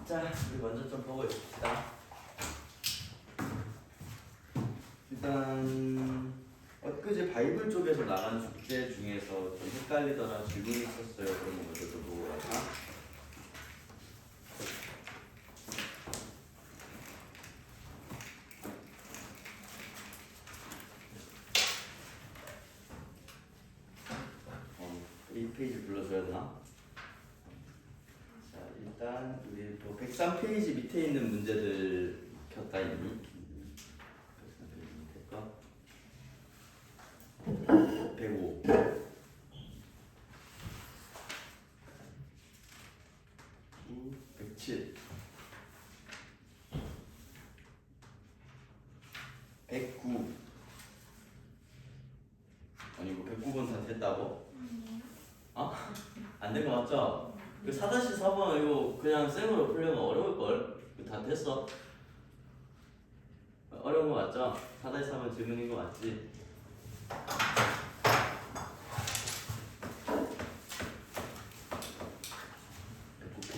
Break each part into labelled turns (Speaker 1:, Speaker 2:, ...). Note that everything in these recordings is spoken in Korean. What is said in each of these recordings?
Speaker 1: 자, 우리 먼저 좀 보고 있읍시다. 일단 엊그제 바이블 쪽에서 나간 숙제 중에서 좀 헷갈리더라 질문이 있었어요. 그런 거 먼저 좀 보고 가자. 이 페이지 불러줘야 되나? 자, 일단 우리 또 103페이지 밑에 있는 문제들 켰다 이미. 103페이지 밑에 거. 105. 107. 109. 아니 이거 109번 다 됐다고? 어? 안 된 거 맞죠? 그 4-4번 이거 그냥 생으로 풀려면 어려울걸? 이거 다 됐어. 어려운 거 맞죠? 4-4번 질문인 거 맞지?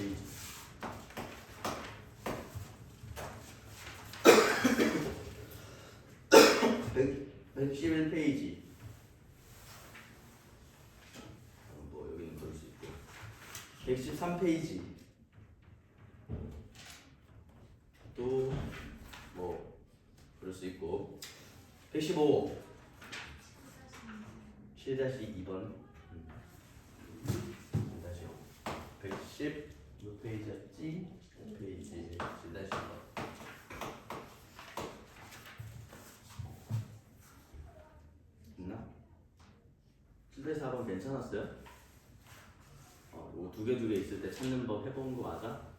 Speaker 1: 페이지 111페이지 뭐 여기는 볼 수 있고 113페이지 또 뭐 그럴 수 있고 115 7-2번 다시 110 몇 페이지였지? 페이지 7-2번 있나? 7-4번 괜찮았어요? 이거 두 개 있을 때 찾는 법 해본 거 맞아?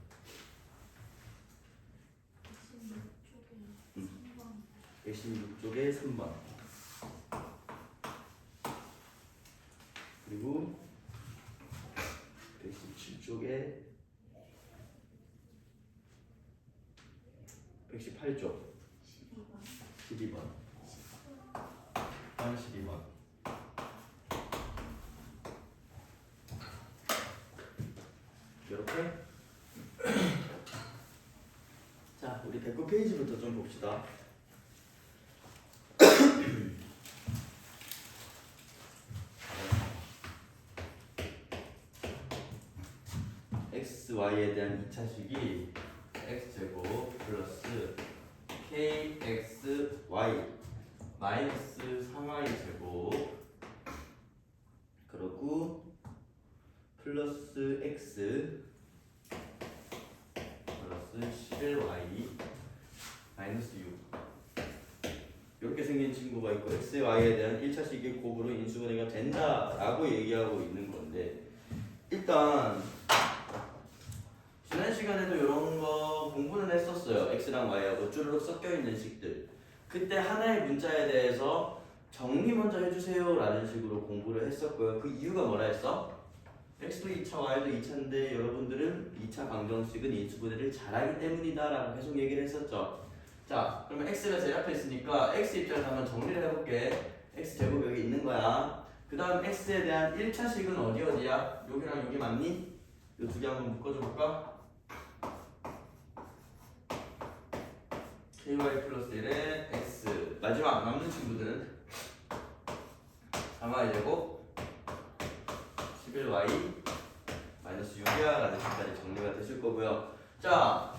Speaker 1: 116쪽에 3번 그리고 117쪽에 118쪽 12번 12번 이렇게 자 우리 109페이지부터 좀 봅시다. xy에 대한 2차식이 x제곱 플러스 kxy 마이너스 3y제곱 그리고 플러스 x 플러스 11y 마이너스 6 이렇게 생긴 친구가 있고 x, y에 대한 1차식이 곱으로 인수분해가 된다라고 얘기하고 있는 건데 일단 지난 시간에도 이런 거 공부는 했었어요. x랑 y하고 쭈르륵 섞여 있는 식들. 그때 하나의 문자에 대해서 정리 먼저 해주세요 라는 식으로 공부를 했었고요. 그 이유가 뭐라 했어? x도 2차, y도 2차인데 여러분들은 2차 방정식은 인수분해를 잘하기 때문이다 라고 계속 얘기를 했었죠. 자, 그러면 x가 제일 앞에 있으니까 x 입장에서 한번 정리를 해볼게. x제곱 여기 있는 거야. 그 다음 x에 대한 1차식은 어디야? 여기랑 여기 맞니? 이 두 개 한번 묶어줘 볼까? ky 플러스 1에 x 마지막 남는 친구들은 3y 제곱 11y 마이너스 6이야 라는 식까지 정리가 되실 거고요. 자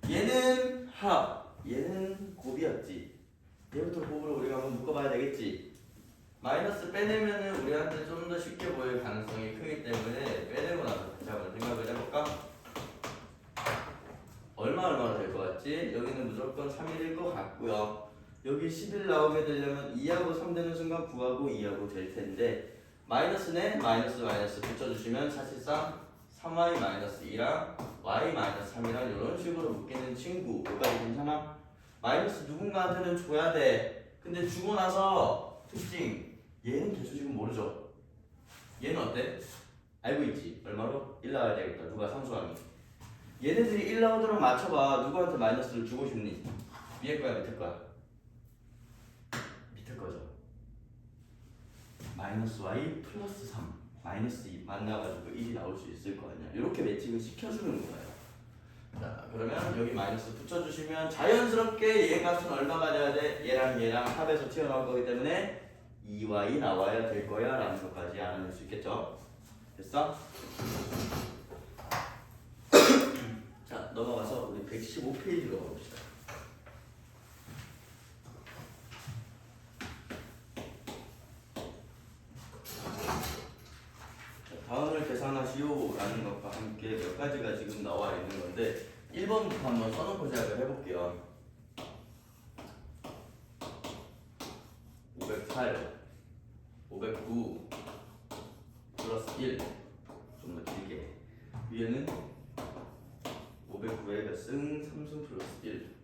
Speaker 1: 얘는 합 얘는 곱이었지. 얘부터 곱으로 우리가 한번 묶어봐야 되겠지. 마이너스 빼내면은 우리한테 좀 더 쉽게 보일 가능성이 크기 때문에 빼내고 나서 다시 한번 생각을 해볼까? 얼마나 될 것 같지? 여기는 무조건 3일일 것 같고요. 여기 10일 나오게 되려면 2하고 3 되는 순간 9하고 2하고 될 텐데 마이너스네 마이너스 붙여주시면 사실상 3y 마이너스 2랑 y 마이너스 3이랑 이런 식으로 묶이는 친구 여기까지 괜찮아? 마이너스 누군가한테는 줘야 돼. 근데 주고 나서 특징 얘는 개수 지금 모르죠? 얘는 어때? 알고 있지? 얼마로? 1 나와야 되겠다. 누가 상수함이 얘네들이 1 나오도록 맞춰봐. 누구한테 마이너스를 주고 싶니? 위에 거야 밑에 거야? 밑에 거죠. 마이너스 y 플러스 3 마이너스 2 만나가지고 1이 나올 수 있을 거 아니야. 이렇게 매칭을 시켜주는 거예요. 자, 그러면 여기 마이너스 붙여주시면 자연스럽게 얘 값은 얼마가 돼야 돼? 얘랑 합에서 튀어나올 거기 때문에 2y 나와야 될 거야 라는 것까지 알아낼 수 있겠죠? 됐어? 자, 넘어가서 우리 115페이지로 가봅시다. 다음을 계산하시오 라는 것과 함께 몇 가지가 지금 나와 있는 건데 1번부터 한번 써놓고 시작을 해볼게요. 508, 509 플러스 1 좀 더 길게 위에는 509의 몇 승? 3승 플러스 1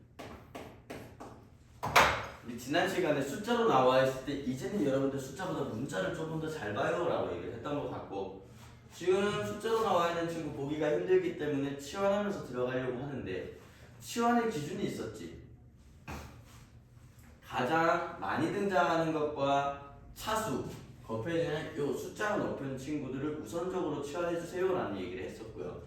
Speaker 1: 우리 지난 시간에 숫자로 나와 있을 때 이제는 여러분들 숫자보다 문자를 조금 더 잘 봐요 라고 얘기를 했던 것 같고 지금 숫자로 나와 있는 친구 보기가 힘들기 때문에 치환하면서 들어가려고 하는데 치환의 기준이 있었지. 가장 많이 등장하는 것과 차수, 겉페이지에 요 숫자가 높은 친구들을 우선적으로 치환해주세요 라는 얘기를 했었고요.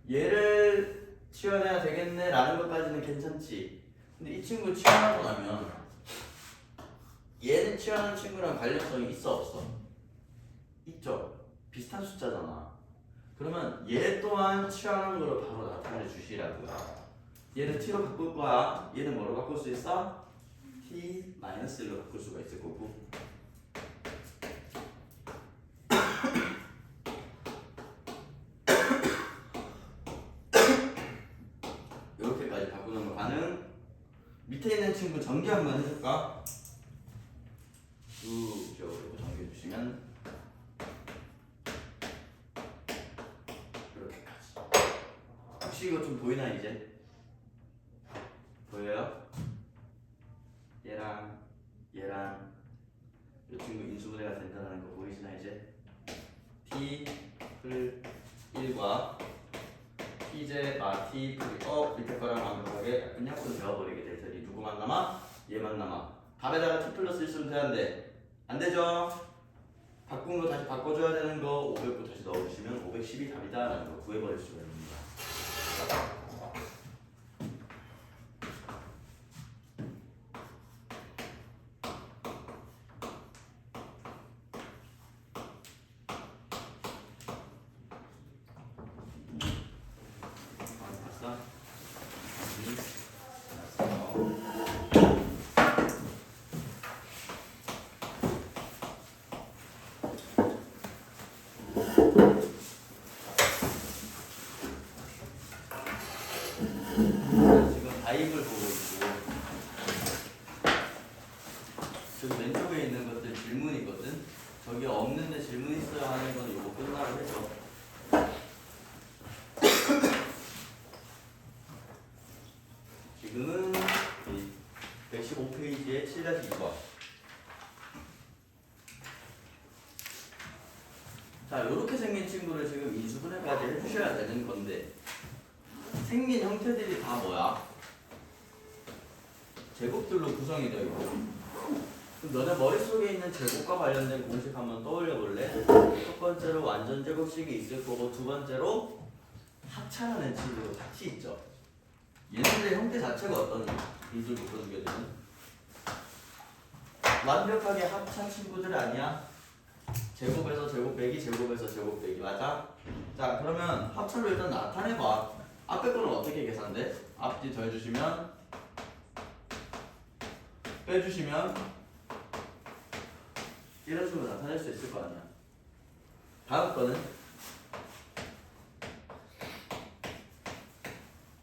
Speaker 1: 얘를 치환해야 되겠네 라는 것까지는 괜찮지. 근데 이 친구 치환하고 나면 얘는 치환하는 친구랑 관련성이 있어 없어? 있죠. 비슷한 숫자잖아. 그러면 얘 또한 치환한 거로 바로 나타내 주시라고요. 얘는 t로 바꿀 거야. 얘는 뭐로 바꿀 수 있어? t-1로 바꿀 수가 있을 거고. 이렇게까지 바꾸는 거 가능. 밑에 있는 친구 전개 한번 해줄까? 쭉 그리고 전개 주시면 혹시 이거 좀 보이나 이제? 보여요? 얘랑 이 친구 인수분해가 된다는 거 보이시나 이제? t 플 1과 t제 t 플 밑에 거랑 완벽하게 약분 약분 되어버리게 될 테니 누구만 남아? 얘만 남아. 답에다가 t 플러스 1 쓰면 되는데 안 되죠? 바꾼 거 다시 바꿔줘야 되는 거 500부 다시 넣어주시면 510이 답이다 라는 거 구해버릴 수가 있습니다. 지금은 115페이지에 7-2번. 자, 이렇게 생긴 친구를 지금 인수분해까지 해주셔야 되는 건데 생긴 형태들이 다 뭐야? 제곱들로 구성이 되어 있고. 그럼 너네 머릿속에 있는 제곱과 관련된 공식 한번 떠올려 볼래? 첫 번째로 완전 제곱식이 있을 거고 두 번째로 합차라는 친구도 같이 있죠. 얘네들의 형태 자체가 어떤 인수를 묶어주게 되는? 완벽하게 합차 친구들 아니야? 제곱에서 제곱 빼기, 제곱에서 제곱 빼기 맞아? 자, 그러면 합차로 일단 나타내봐. 앞에 거는 어떻게 계산돼? 앞뒤 더해주시면 빼주시면 이런 식으로 나타낼 수 있을 거 아니야. 다음 거는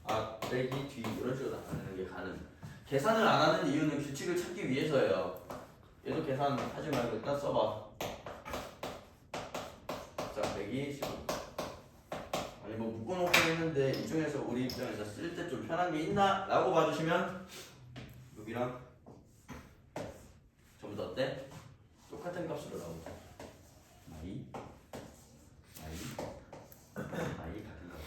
Speaker 1: 앞 빼기 뒤 이런 식으로 나타내는 게 가능. 계산을 안 하는 이유는 규칙을 찾기 위해서예요. 얘도 계산하지 말고 일단 써봐. 자, 빼기 15. 아니 뭐 묶어놓고 했는데 이 중에서 우리 입장에서 쓸 때 좀 편한 게 있나? 라고 봐주시면 여기랑 전부 다 어때? 똑같은 값으로 나오죠. 마이 같은 값으로 나와.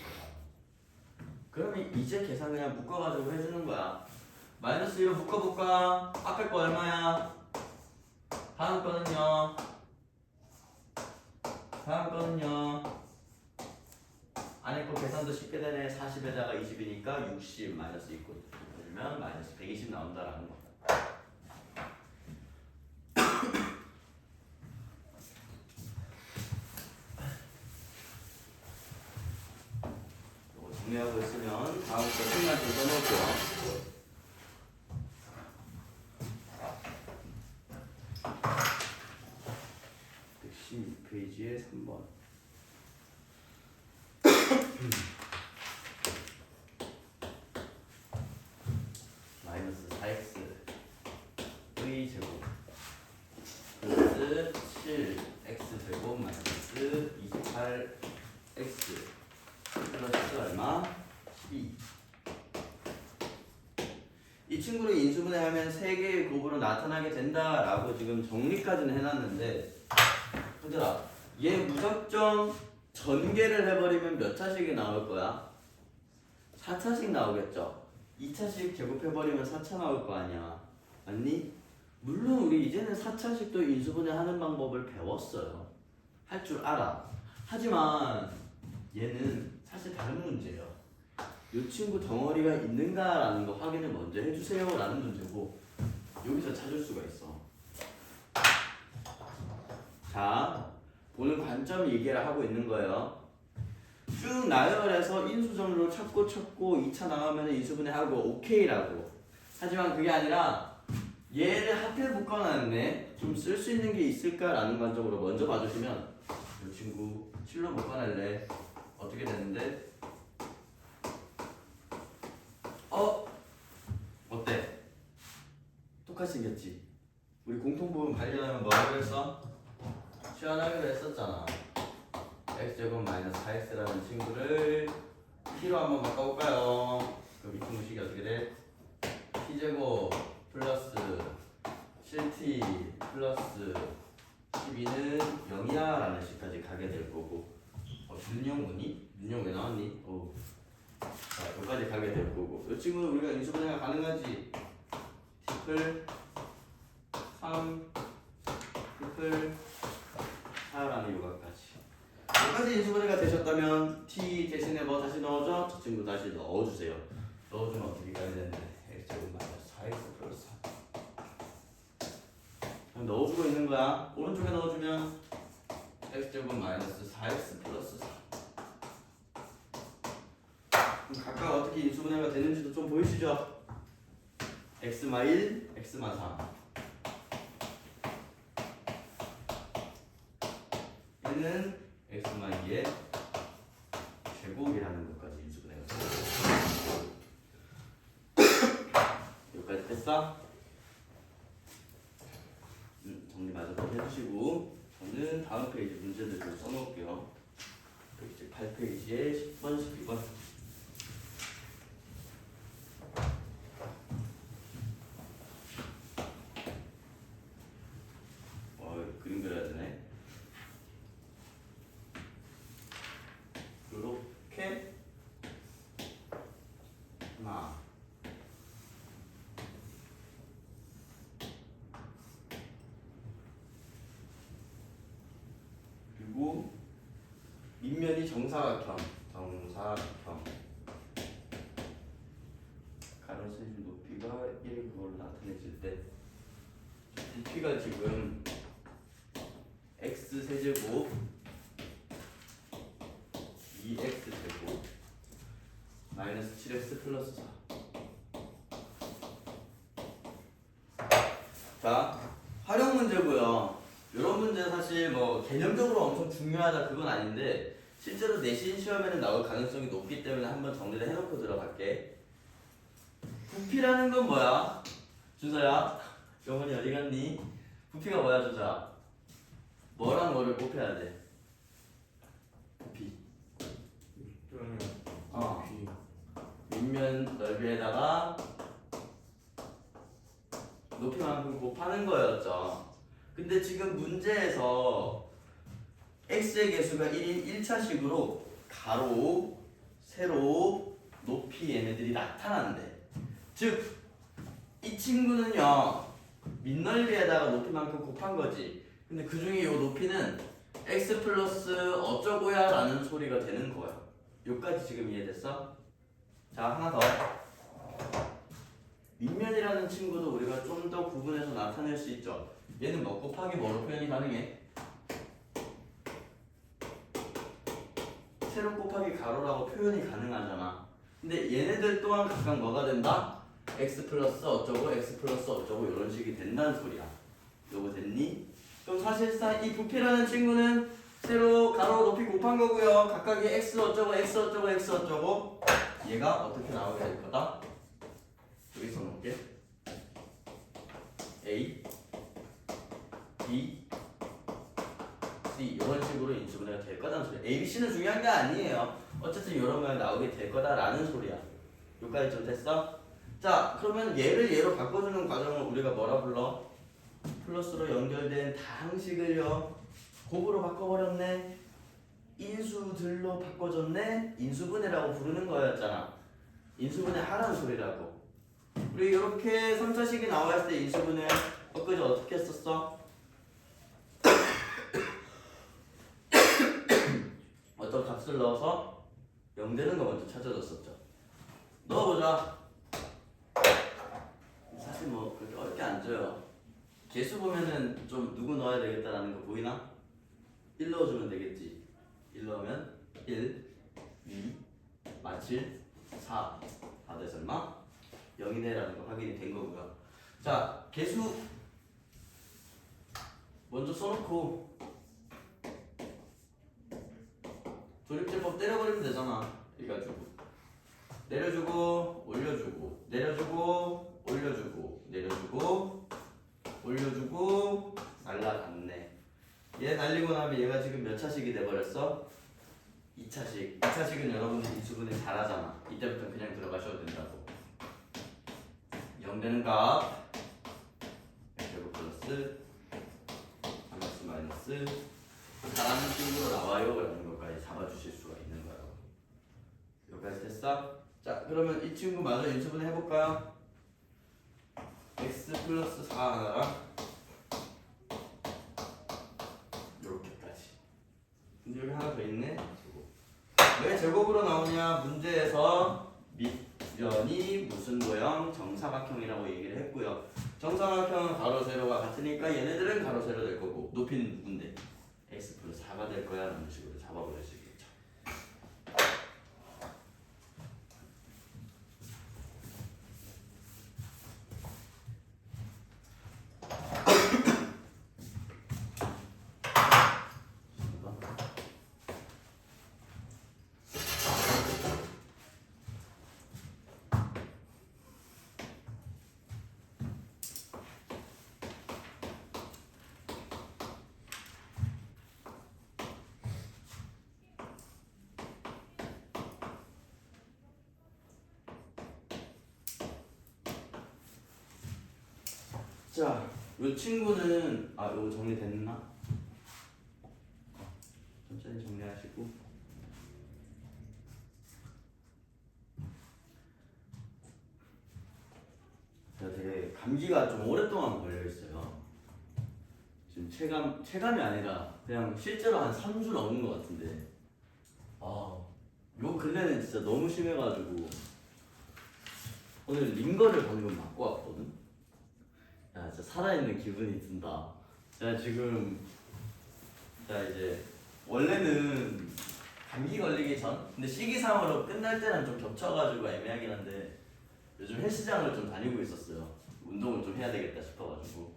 Speaker 1: 그러면 이제 계산 그냥 묶어가지고 해주는 거야. 마이너스 1로 묶어볼까? 앞에 거 얼마야? 다음 거는요? 안에 거 계산도 쉽게 되네. 40에다가 20이니까 60 마이너스 2 그러면 마이너스 120 나온다라는 거. 이거 정리하고 있으면 다음 거 끝날 때 써놓을게요. 116페이지에 3번. 마이너스 4x 의 제곱 플러스 7x 제곱 마이너스 28x 플러스 얼마? 12. 이 친구를 인수분해하면 3개의 곱으로 나타나게 된다라고 지금 정리까지는 해놨는데, 얘들아, 얘 무작정 전개를 해버리면 몇 차식이 나올 거야? 4차식 나오겠죠? 2차식 제곱해버리면 4차 나올 거 아니야. 맞니? 물론 우리 이제는 4차식도 인수분해하는 방법을 배웠어요. 할 줄 알아. 하지만 얘는 사실 다른 문제예요. 이 친구 덩어리가 있는가라는 거 확인을 먼저 해주세요 라는 문제고, 여기서 찾을 수가 있어. 자, 보는 관점 얘기를 하고 있는 거예요. 쭉 나열해서 인수정로 찾고 2차 나오면 인수분해하고 오케이라고. 하지만 그게 아니라 얘를 하필 묶어놨네. 좀 쓸 수 있는 게 있을까라는 관점으로 먼저 봐주시면, 이 친구 실로 묶어낼래. 어떻게 되는데? 어때? 똑같이 생겼지? 우리 공통부분 발견하면 뭐 하기로 했어? 시원하기로 했었잖아. x제곱 마이너스 4x라는 친구를 t로 한번 바꿔볼까요? 그럼 이 친구 식이 어떻게 돼? t제곱 플러스 7t 플러스 12는 0이야 라는 식까지 가게 될 거고, 윤영 뭐니? 윤영 왜 나왔니? 자, 여기까지 가게 될 거고, 이 친구는 우리가 인수분해가 가능하지. t플 3 t플 4라는 요각까지. 여기까지 인수분해가 되셨다면 t 대신에 뭐 다시 넣어줘? 저 친구 다시 넣어주세요. 넣어주면 어떻게 가야 되는데? x제곱 마이너스 4x 플러스 4. 넣어주고 있는 거야. 오른쪽에 넣어주면 x제곱 마이너스 4x 플러스 4. 그럼 각각 어떻게 인수분해가 되는지도 좀 보이시죠? x마 1, x마 3. 얘는 x마 2의 제곱이라는 것까지 인수분해가 됩니다. 여기까지 됐어? 정리 마저 해주시고, 저는 다음 페이지 문제들 좀 써놓을게요. 페이지 8페이지에 10번, 12번. 그림 그려야 되네. 이렇게 하나, 그리고 밑면이 정사각형, 가로세로 높이가 1 그걸로 나타내질 때 높이가 지금 x 세제곱 2x 제곱 마이너스 7x 플러스 4. 자, 활용 문제고요. 이런 문제 사실 뭐 개념적으로 엄청 중요하다 그건 아닌데, 실제로 내신 시험에는 나올 가능성이 높기 때문에 한번 정리를 해놓고 들어갈게. 부피라는 건 뭐야? 준서야, 영원이 어디 갔니? 부피가 뭐야, 준서야? 뭐랑 뭐를 곱해야 돼? 부피. 밑면 넓이에다가 높이만큼 곱하는 거였죠. 근데 지금 문제에서 x의 개수가 1인 1차식으로 가로, 세로, 높이 얘네들이 나타난대. 즉, 이 친구는요 밑넓이에다가 높이만큼 곱한 거지. 근데 그 중에 이 높이는 x 플러스 어쩌고야 라는 소리가 되는 거야. 여기까지 지금 이해됐어? 자, 하나 더. 밑면이라는 친구도 우리가 좀 더 구분해서 나타낼 수 있죠. 얘는 뭐 곱하기 뭐로 표현이 가능해? 세로 곱하기 가로라고 표현이 가능하잖아. 근데 얘네들 또한 각각 뭐가 된다? x 플러스 어쩌고 x 플러스 어쩌고 이런 식이 된다는 소리야. 요거 됐니? 그럼 사실상 이 부피라는 친구는 세로 가로 높이 곱한 거고요. 각각이 x 어쩌고 x 어쩌고 x 어쩌고 얘가 어떻게 나오게 될 거다? 여기 써놓을게. A, B, C 이런 식으로 인수분해가 될 거다는 소리야. A, B, C는 중요한 게 아니에요. 어쨌든 이런 모양이 나오게 될 거다라는 소리야. 여기까지 좀 됐어? 자, 그러면 얘를 얘로 바꿔주는 과정을 우리가 뭐라 불러? 플러스로 연결된 다항식을요 곱으로 바꿔버렸네. 인수들로 바꿔줬네. 인수분해라고 부르는 거였잖아. 인수분해 하라는 소리라고. 우리 이렇게 3차식이 나왔을 때 인수분해 엊그제 어떻게 했었어? 어떤 값을 넣어서 0 되는 거 먼저 찾아줬었죠. 넣어보자. 사실 뭐 그렇게 어렵게 안 줘요. 개수 보면은 좀 누구 넣어야 되겠다라는 거 보이나? 1 넣어주면 되겠지. 1 넣으면 1, 2, 7, 4 다들 설마? 0이네라는 거 확인이 된 거고요. 자, 개수 먼저 써놓고 조립제법 때려버리면 되잖아. 이래가지고 내려주고 올려주고 내려주고 올려주고 내려주고 올려주고 날라갔네. 얘 날리고 나면 얘가 지금 몇 차식이 돼버렸어? 2차식. 2차식은 여러분들 인수분해 잘하잖아. 이때부터 그냥 들어가셔도 된다고. 0 되는 값 제곱 플러스 마이너스 마이너스 잘하는 친구로 나와요 라는 것까지 잡아주실 수가 있는 거라고. 여기까지 됐어? 자, 그러면 이 친구 마저 인수분해 해볼까요? x 플러스 4 하나랑 요렇게까지. 근데 여기 하나 더 있네. 제곱. 왜 제곱으로 나오냐? 문제에서 밑면이 무슨 도형? 정사각형이라고 얘기를 했고요. 정사각형은 가로 세로가 같으니까 얘네들은 가로 세로 될 거고 높이는 누군데? x 플러스 4가 될 거야 라는 식으로 잡아버릴 수 있겠죠. 자, 이 친구는 이거 정리됐나? 천천히 정리하시고. 제가 되게 감기가 좀 오랫동안 걸려 있어요. 지금 체감이 아니라 그냥 실제로 한 3주 넘은 것 같은데. 요 근래는 진짜 너무 심해가지고 오늘 링거를 방금 맞고 왔거든. 야, 진짜 살아있는 기분이 든다. 자, 지금 이제 원래는 감기 걸리기 전, 근데 시기상으로 끝날 때랑 좀 겹쳐가지고 애매하긴 한데 요즘 헬스장을 좀 다니고 있었어요. 운동을 좀 해야 되겠다 싶어가지고.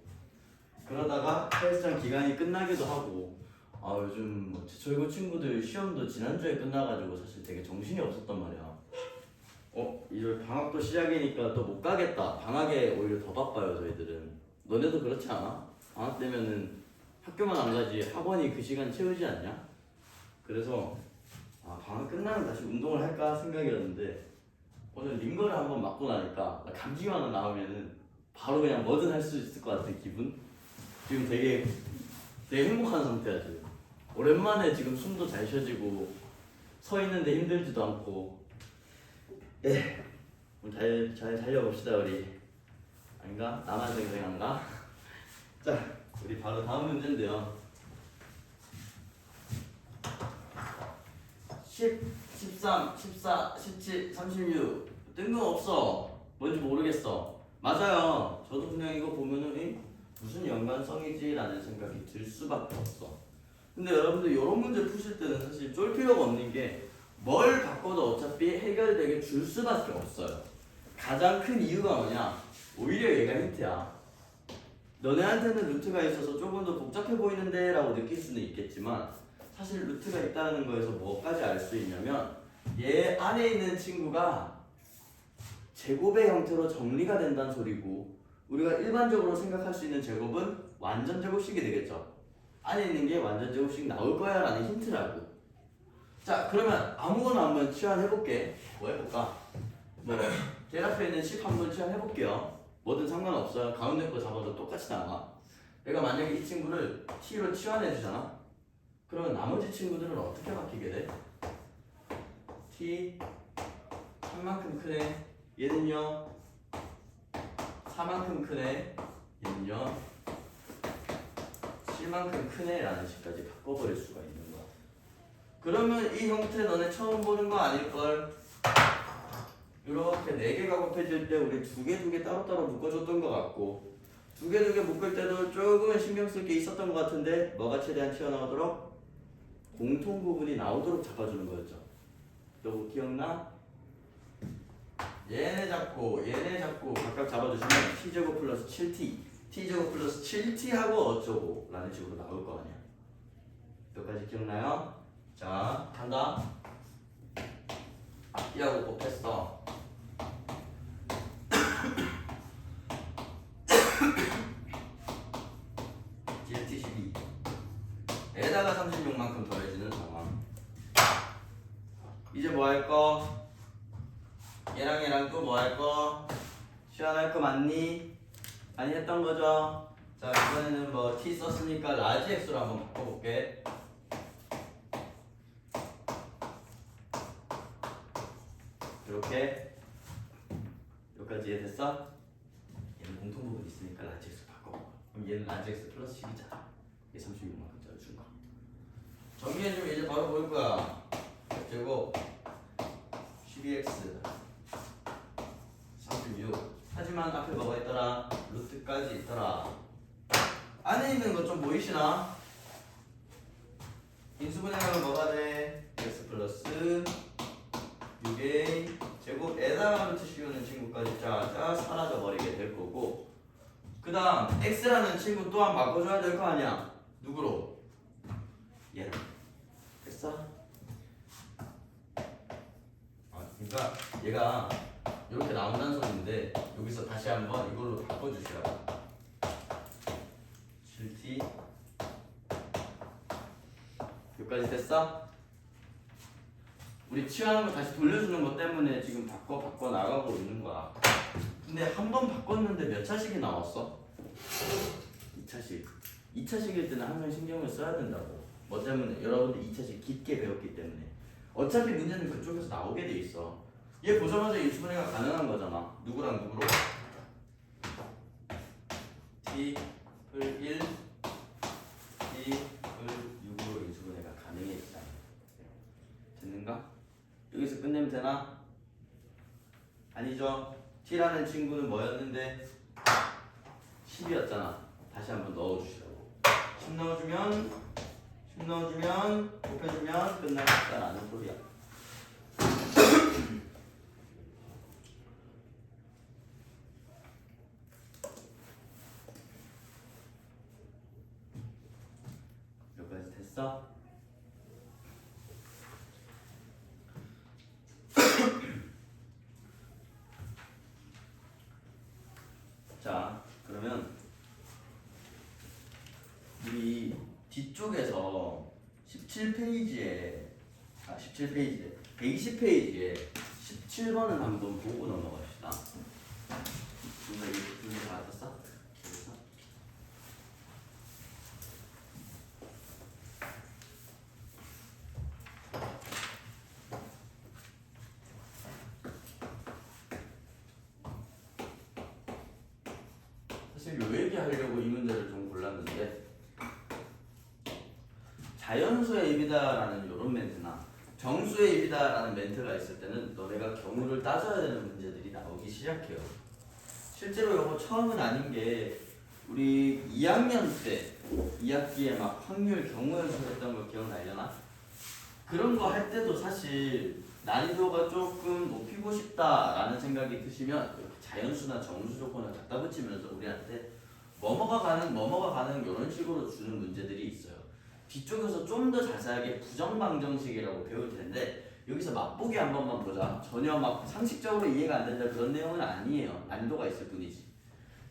Speaker 1: 그러다가 헬스장 기간이 끝나기도 하고 요즘 뭐 제철고 친구들 시험도 지난주에 끝나가지고 사실 되게 정신이 없었단 말이야. 이제 방학도 시작이니까 또 못 가겠다. 방학에 오히려 더 바빠요 저희들은. 너네도 그렇지 않아? 방학 되면은 학교만 안 가지 학원이 그 시간 채우지 않냐? 그래서 방학 끝나면 다시 운동을 할까 생각이었는데 오늘 링거를 한번 맞고 나니까 감기만 나오면은 바로 그냥 뭐든 할 수 있을 것 같은 기분? 지금 되게 행복한 상태야 지금. 오랜만에 지금 숨도 잘 쉬어지고 서 있는데 힘들지도 않고. 잘 달려봅시다 우리. 아닌가? 나만 생생한가? 자, 우리 바로 다음 문제인데요. 10 13, 14, 17, 36 뜬금없어. 뭔지 모르겠어. 맞아요. 저도 그냥 이거 보면은 무슨 연관성이지? 라는 생각이 들 수밖에 없어. 근데 여러분들 이런 문제 푸실 때는 사실 쫄 필요가 없는 게 뭘 바꿔도 어차피 해결되게 줄 수밖에 없어요. 가장 큰 이유가 뭐냐? 오히려 얘가 힌트야. 너네한테는 루트가 있어서 조금 더 복잡해 보이는데 라고 느낄 수는 있겠지만 사실 루트가 있다는 거에서 뭐까지 알 수 있냐면 얘 안에 있는 친구가 제곱의 형태로 정리가 된다는 소리고 우리가 일반적으로 생각할 수 있는 제곱은 완전 제곱식이 되겠죠. 안에 있는 게 완전 제곱식 나올 거야 라는 힌트라고. 자 그러면 아무거나 한번 치환해볼게. 뭐 해볼까? 뭐 계략표에 있는 10 한번 치환해볼게요. 뭐든 상관없어요. 가운데 거 잡아도 똑같이 나와. 내가 만약에 이 친구를 t로 치환해주잖아. 그러면 나머지 친구들은 어떻게 바뀌게 돼? t 3만큼 크네. 얘는요 4만큼 크네. 얘는요 7만큼 크네 라는 식까지 바꿔버릴 수가 있는 거야. 그러면 이 형태 너네 처음 보는 거 아닐걸? 이렇게 4개가 곱해질 때 우리 두 개 따로따로 묶어줬던 것 같고 두 개 묶을 때도 조금은 신경 쓸 게 있었던 것 같은데 뭐가 최대한 튀어나오도록? 공통 부분이 나오도록 잡아주는 거였죠. 또 기억나? 얘네 잡고 각각 잡아주시면 t제곱 플러스 7t t제곱 플러스 7t 하고 어쩌고 라는 식으로 나올 거 아니야. 여기까지 기억나요? 자 간다. 앞뒤하고 곱했어. GT12 에다가 36만큼 더해지는 상황. 이제 뭐 할 거? 얘랑 또 뭐 할 거? 시원할 거 맞니? 많이 했던 거죠? 자 이번에는 뭐 t 썼으니까 라지 x로 한번 바꿔볼게. 이렇게 여기까지 이해됐어? 얘는 공통 부분이 있으니까 라지 x 바꿔봐. 그럼 얘는 라지 x 플러스 10이잖아. 이게 36만큼짜리 준 거. 정리해주면 이제 바로 보일 거야. 제곱 12x 36. 하지만 앞에 뭐가 있더라? 루트까지 있더라. 안에 있는 거 좀 보이시나? 인수분해하면 뭐가 돼? x 플러스 6a 제곱에다가 루트 씌우는 친구까지 쫙 사라져 버리게 될 거고 그 다음 x라는 친구 또한 바꿔줘야 될 거 아니야. 누구로? 얘로. 됐어? 그러니까 얘가 이렇게 나온다는 소리인데 여기서 다시 한번 이걸로 바꿔주시라고. 7t 여기까지 됐어? 우리 치환한 거 다시 돌려주는 것 때문에 지금 바꿔 나가고 있는 거야. 근데 한 번 바꿨는데 몇 차식이 나왔어? 2차식. 2차식일 때는 항상 신경을 써야 된다고. 뭐 때문에? 여러분들 2차식 깊게 배웠기 때문에. 어차피 문제는 그쪽에서 나오게 돼 있어. 얘 보자마자 인수분해가 가능한 거잖아. 누구랑 누구로? t 풀 1 t 풀 6으로 인수분해가 가능해지잖아. 됐는가? 여기서 끝내면 되나? 아니죠. t라는 친구는 뭐였는데 10이었잖아. 다시 한번 넣어주시라고. 10 넣어주면 곱해주면 끝나겠다라는 소리야. 여기까지 됐어? 자, 그러면 우리 뒤쪽에서 17페이지에 120페이지에 17번을 한번 보고 넘어갑시다. 이거 다 떴어? 여기서? 사실 요 얘기하려고 이 문제를 좀 골랐는데 자연수의 입이다라는 요런 멘트나 정수의 입이다라는 멘트가 있을 때는 너네가 경우를 따져야 되는 문제들이 나오기 시작해요. 실제로 이거 처음은 아닌 게 우리 2학년 때 2학기에 막 확률 경우 연습했던 거 기억나려나? 그런 거 할 때도 사실 난이도가 조금 높이고 싶다라는 생각이 드시면 이렇게 자연수나 정수 조건을 갖다 붙이면서 우리한테 뭐뭐가 가능 이런 식으로 주는 문제들이 있어요. 뒤쪽에서 좀 더 자세하게 부정방정식이라고 배울 텐데 여기서 맛보기 한 번만 보자. 전혀 막 상식적으로 이해가 안 된다 그런 내용은 아니에요. 난이도가 있을 뿐이지.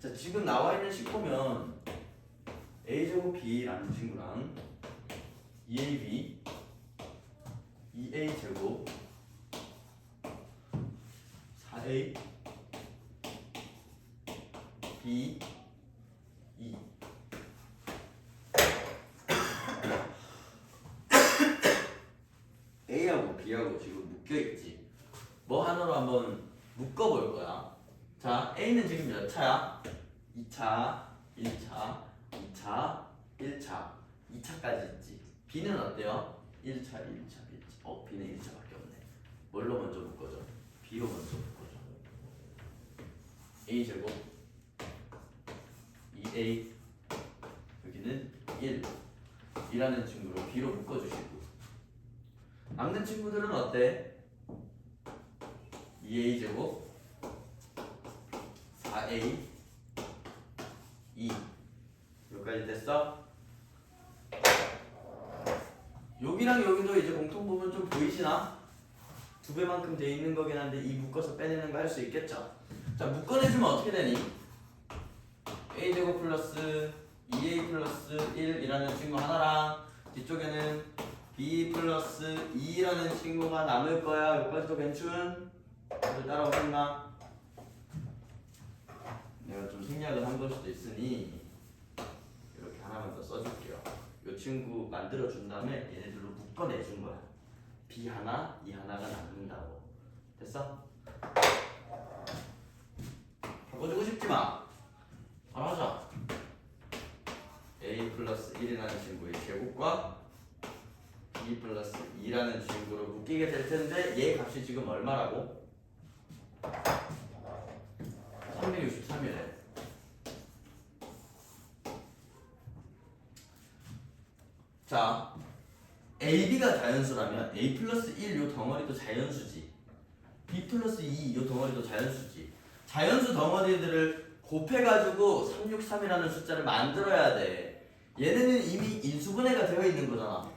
Speaker 1: 자, 지금 나와 있는 식 보면 a제곱 b라는 친구랑 2ab 2a제곱 4a b 2 A하고 B하고 지금 묶여있지. 뭐 하나로 한번 묶어볼 거야. 자, A는 지금 몇 차야? 2차, 1차, 2차, 1차, 2차까지 있지. B는 어때요? 1차, 1차, 1차. B는 1차밖에 없네. 뭘로 먼저 묶어줘? B로 먼저 묶어줘. A제곱 2A 여기는 1 이라는 친구로 B로 묶어주시고 남는 친구들은 어때? 2a제곱 4a 2 여기까지 됐어? 여기랑 여기도 이제 공통부분 좀 보이시나? 두 배만큼 돼 있는 거긴 한데 이 묶어서 빼내는 거 할 수 있겠죠? 자, 묶어내주면 어떻게 되니? a제곱 플러스 2a 플러스 1이라는 친구 하나랑 뒤쪽에는 b 플러스 2라는 친구가 남을 거야. 여기까지도 괜춘? 다들 따라오겠나? 내가 좀 생략을 한 걸 수도 있으니 이렇게 하나만 더 써줄게요. 이 친구 만들어준 다음에 얘네들로 묶어내준 거야. b 하나, 2 하나가 남는다고. 됐어? 바꿔주고 싶지 마. 바로 하자. a 플러스 1이라는 친구의 제곱과 b 플러스 2라는 친구로 묶이게 될 텐데 얘 값이 지금 얼마라고? 363이래. 자, AB가 자연수라면 A 플러스 1 요 덩어리도 자연수지. B 플러스 2 요 덩어리도 자연수지. 자연수 덩어리들을 곱해가지고 363이라는 숫자를 만들어야 돼. 얘네는 이미 인수분해가 되어 있는 거잖아.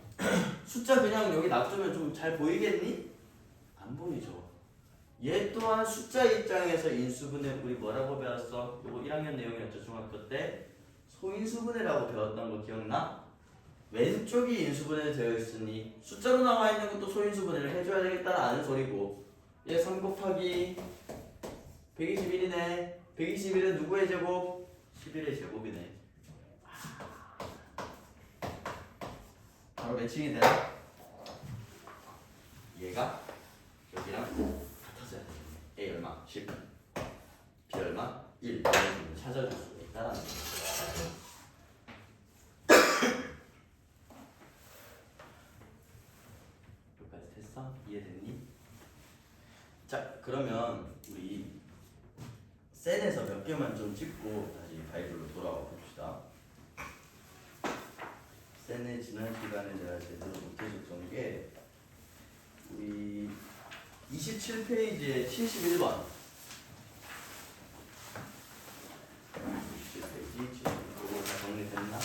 Speaker 1: 숫자 그냥 여기 놔두면 좀 잘 보이겠니? 안 보이죠. 얘 또한 숫자 입장에서 인수분해 우리 뭐라고 배웠어? 이거 1학년 내용이었죠. 중학교 때 소인수분해라고 배웠던 거 기억나? 왼쪽이 인수분해 되어 있으니 숫자로 나와 있는 것도 소인수분해를 해줘야 되겠다는 소리고 얘 3 곱하기 121이네. 121은 누구의 제곱? 11의 제곱이네. 바로 매칭이 되나? 얘가 여기랑 같아져야 되겠네. A 얼마? 10 B 얼마? 1 이런 식으로 찾아줄 수가 있다라는 거죠. 여기까지 됐어? 이해됐니? 자, 그러면 우리 셀에서 몇 개만 좀 찍고 다시 바이블로 돌아와 봅시다. 셀의 지난 시간에 제가 제대로 못해줬던 게 우리 27페이지에 71번 27페이지 71번 다 정리됐나?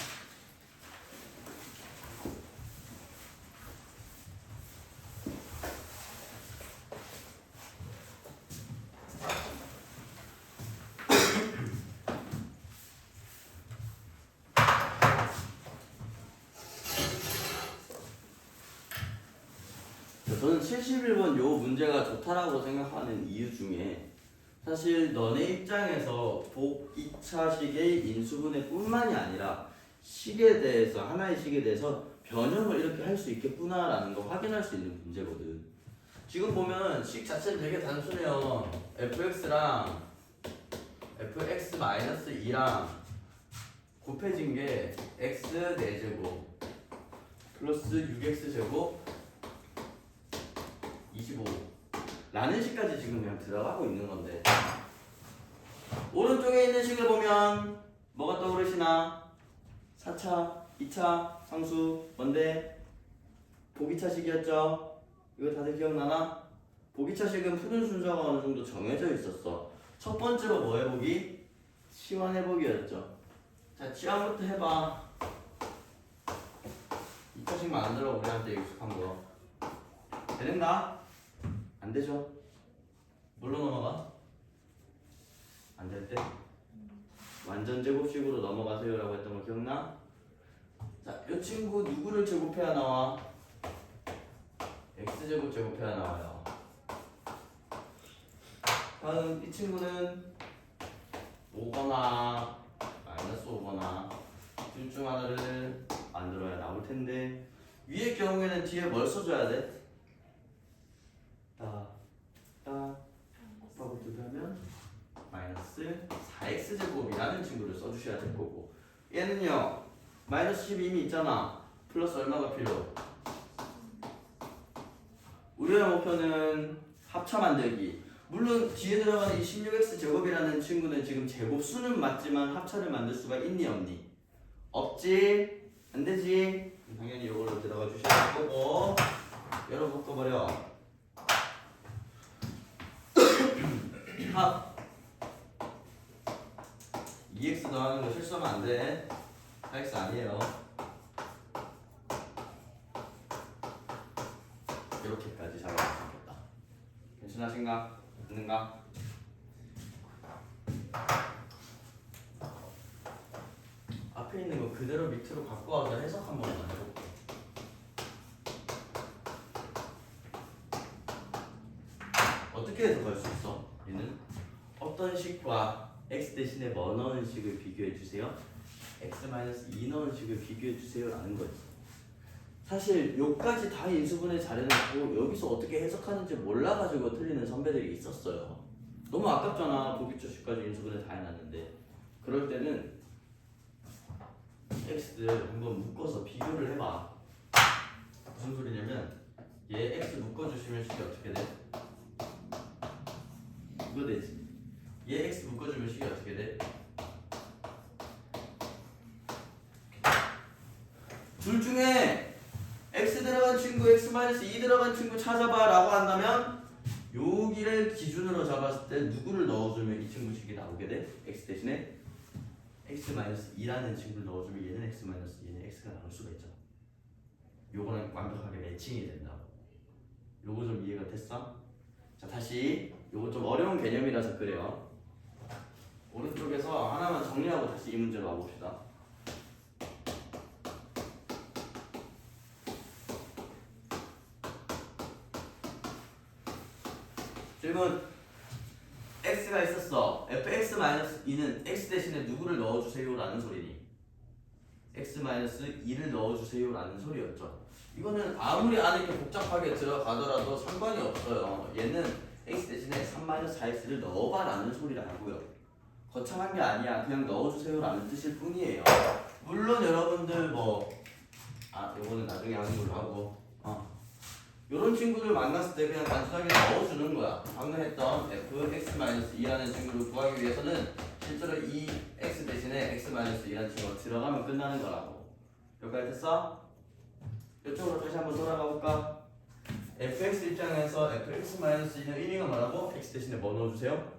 Speaker 1: 저는 71번 요 문제가 좋다라고 생각하는 이유 중에 사실 너네 입장에서 복 2차식의 인수분해 뿐만이 아니라 식에 대해서 하나의 식에 대해서 변형을 이렇게 할 수 있겠구나 라는 거 확인할 수 있는 문제거든. 지금 보면 식 자체는 되게 단순해요. fx랑 fx-2랑 곱해진 게 x 4제곱 플러스 6x제곱 25 라는 식까지 지금 그냥 들어가고 있는 건데 오른쪽에 있는 식을 보면 뭐가 떠오르시나? 4차, 2차 상수 뭔데? 보기차식이었죠? 이거 다들 기억나나? 보기차식은 푸는 순서가 어느 정도 정해져 있었어. 첫 번째로 뭐 해보기? 치환 해보기였죠. 자, 치환부터 해봐. 2차식 만들어 우리한테 익숙한 거. 되는가? 안 되죠? 뭘로 넘어가? 안 될 때? 완전 제곱식으로 넘어가세요 라고 했던 거 기억나? 자, 이 친구 누구를 제곱해야 나와? x제곱 제곱해야 나와요. 다음 이 친구는 5거나 마이너스 5거나 둘 중 하나를 만들어야 나올 텐데 위의 경우에는 뒤에 뭘 써줘야 돼? 곱하고 2배 하면 마이너스 4x제곱이라는 친구를 써주셔야 될 거고 얘는요 마이너스 10이 이미 있잖아. 플러스 얼마가 필요? 우리의 목표는 합차 만들기. 물론 뒤에 들어가는 이 16x 제곱이라는 친구는 지금 제곱수는 맞지만 합차를 만들 수가 있니 없니? 없지? 안 되지? 당연히 이걸로 들어가 주셔야 될 거고 열어 묶어버려. 합 2x 더하는 거 실수하면 안 돼. 4x 아니에요. 이렇게까지 잘 나왔겠다. 괜찮으신가? 없는가? 앞에 있는 거 그대로 밑으로 갖고 와서 해석 한 번만 해볼게. 어떻게 해석할 수 있어? 얘는 어떤 식과 x 대신에 뭐 넣은 식을 비교해 주세요? x-2 넣은 식을 비교해 주세요 라는 거지. 사실 요까지 다 인수분해 잘해놓고 여기서 어떻게 해석하는지 몰라가지고 틀리는 선배들이 있었어요. 너무 아깝잖아. 보기초식까지 인수분해 다 해놨는데. 그럴 때는 x들 한번 묶어서 비교를 해봐. 무슨 소리냐면 얘 x 묶어주시면 식이 어떻게 돼? 이거 되지. 얘 x 묶어주면 식이 어떻게 돼? 둘 중에 x 들어간 친구, x-2 들어간 친구 찾아봐 라고 한다면 여기를 기준으로 잡았을 때 누구를 넣어주면 이 친구 식이 나오게 돼? x 대신에 x-2라는 친구를 넣어주면 얘는 x-2는 x가 나올 수가 있죠. 요거는 완벽하게 매칭이 된다고. 요거 좀 이해가 됐어? 자, 다시 요거 좀 어려운 개념이라서 그래요. 오른쪽에서 하나만 정리하고 다시 이 문제로 와봅시다. 질문. x가 있었어. fx-2는 x 대신에 누구를 넣어주세요 라는 소리니 x-2를 넣어주세요 라는 소리였죠. 이거는 아무리 안에 이렇게 복잡하게 들어가더라도 상관이 없어요. 얘는 x 대신에 3-4x를 넣어봐 라는 소리라고요. 거창한 게 아니야. 그냥 넣어주세요 라는 뜻일 뿐이에요. 물론 여러분들 요거는 나중에 하는 걸로 하고 요런 친구들 만났을 때 그냥 단순하게 넣어주는 거야. 방금 했던 fx-2라는 친구를 구하기 위해서는 실제로 이 x 대신에 x-2라는 친구가 들어가면 끝나는 거라고. 여기까지 됐어? 이쪽으로 다시 한번 돌아가 볼까? fx 입장에서 fx-2는 의미가 뭐라고? x 대신에 뭐 넣어주세요?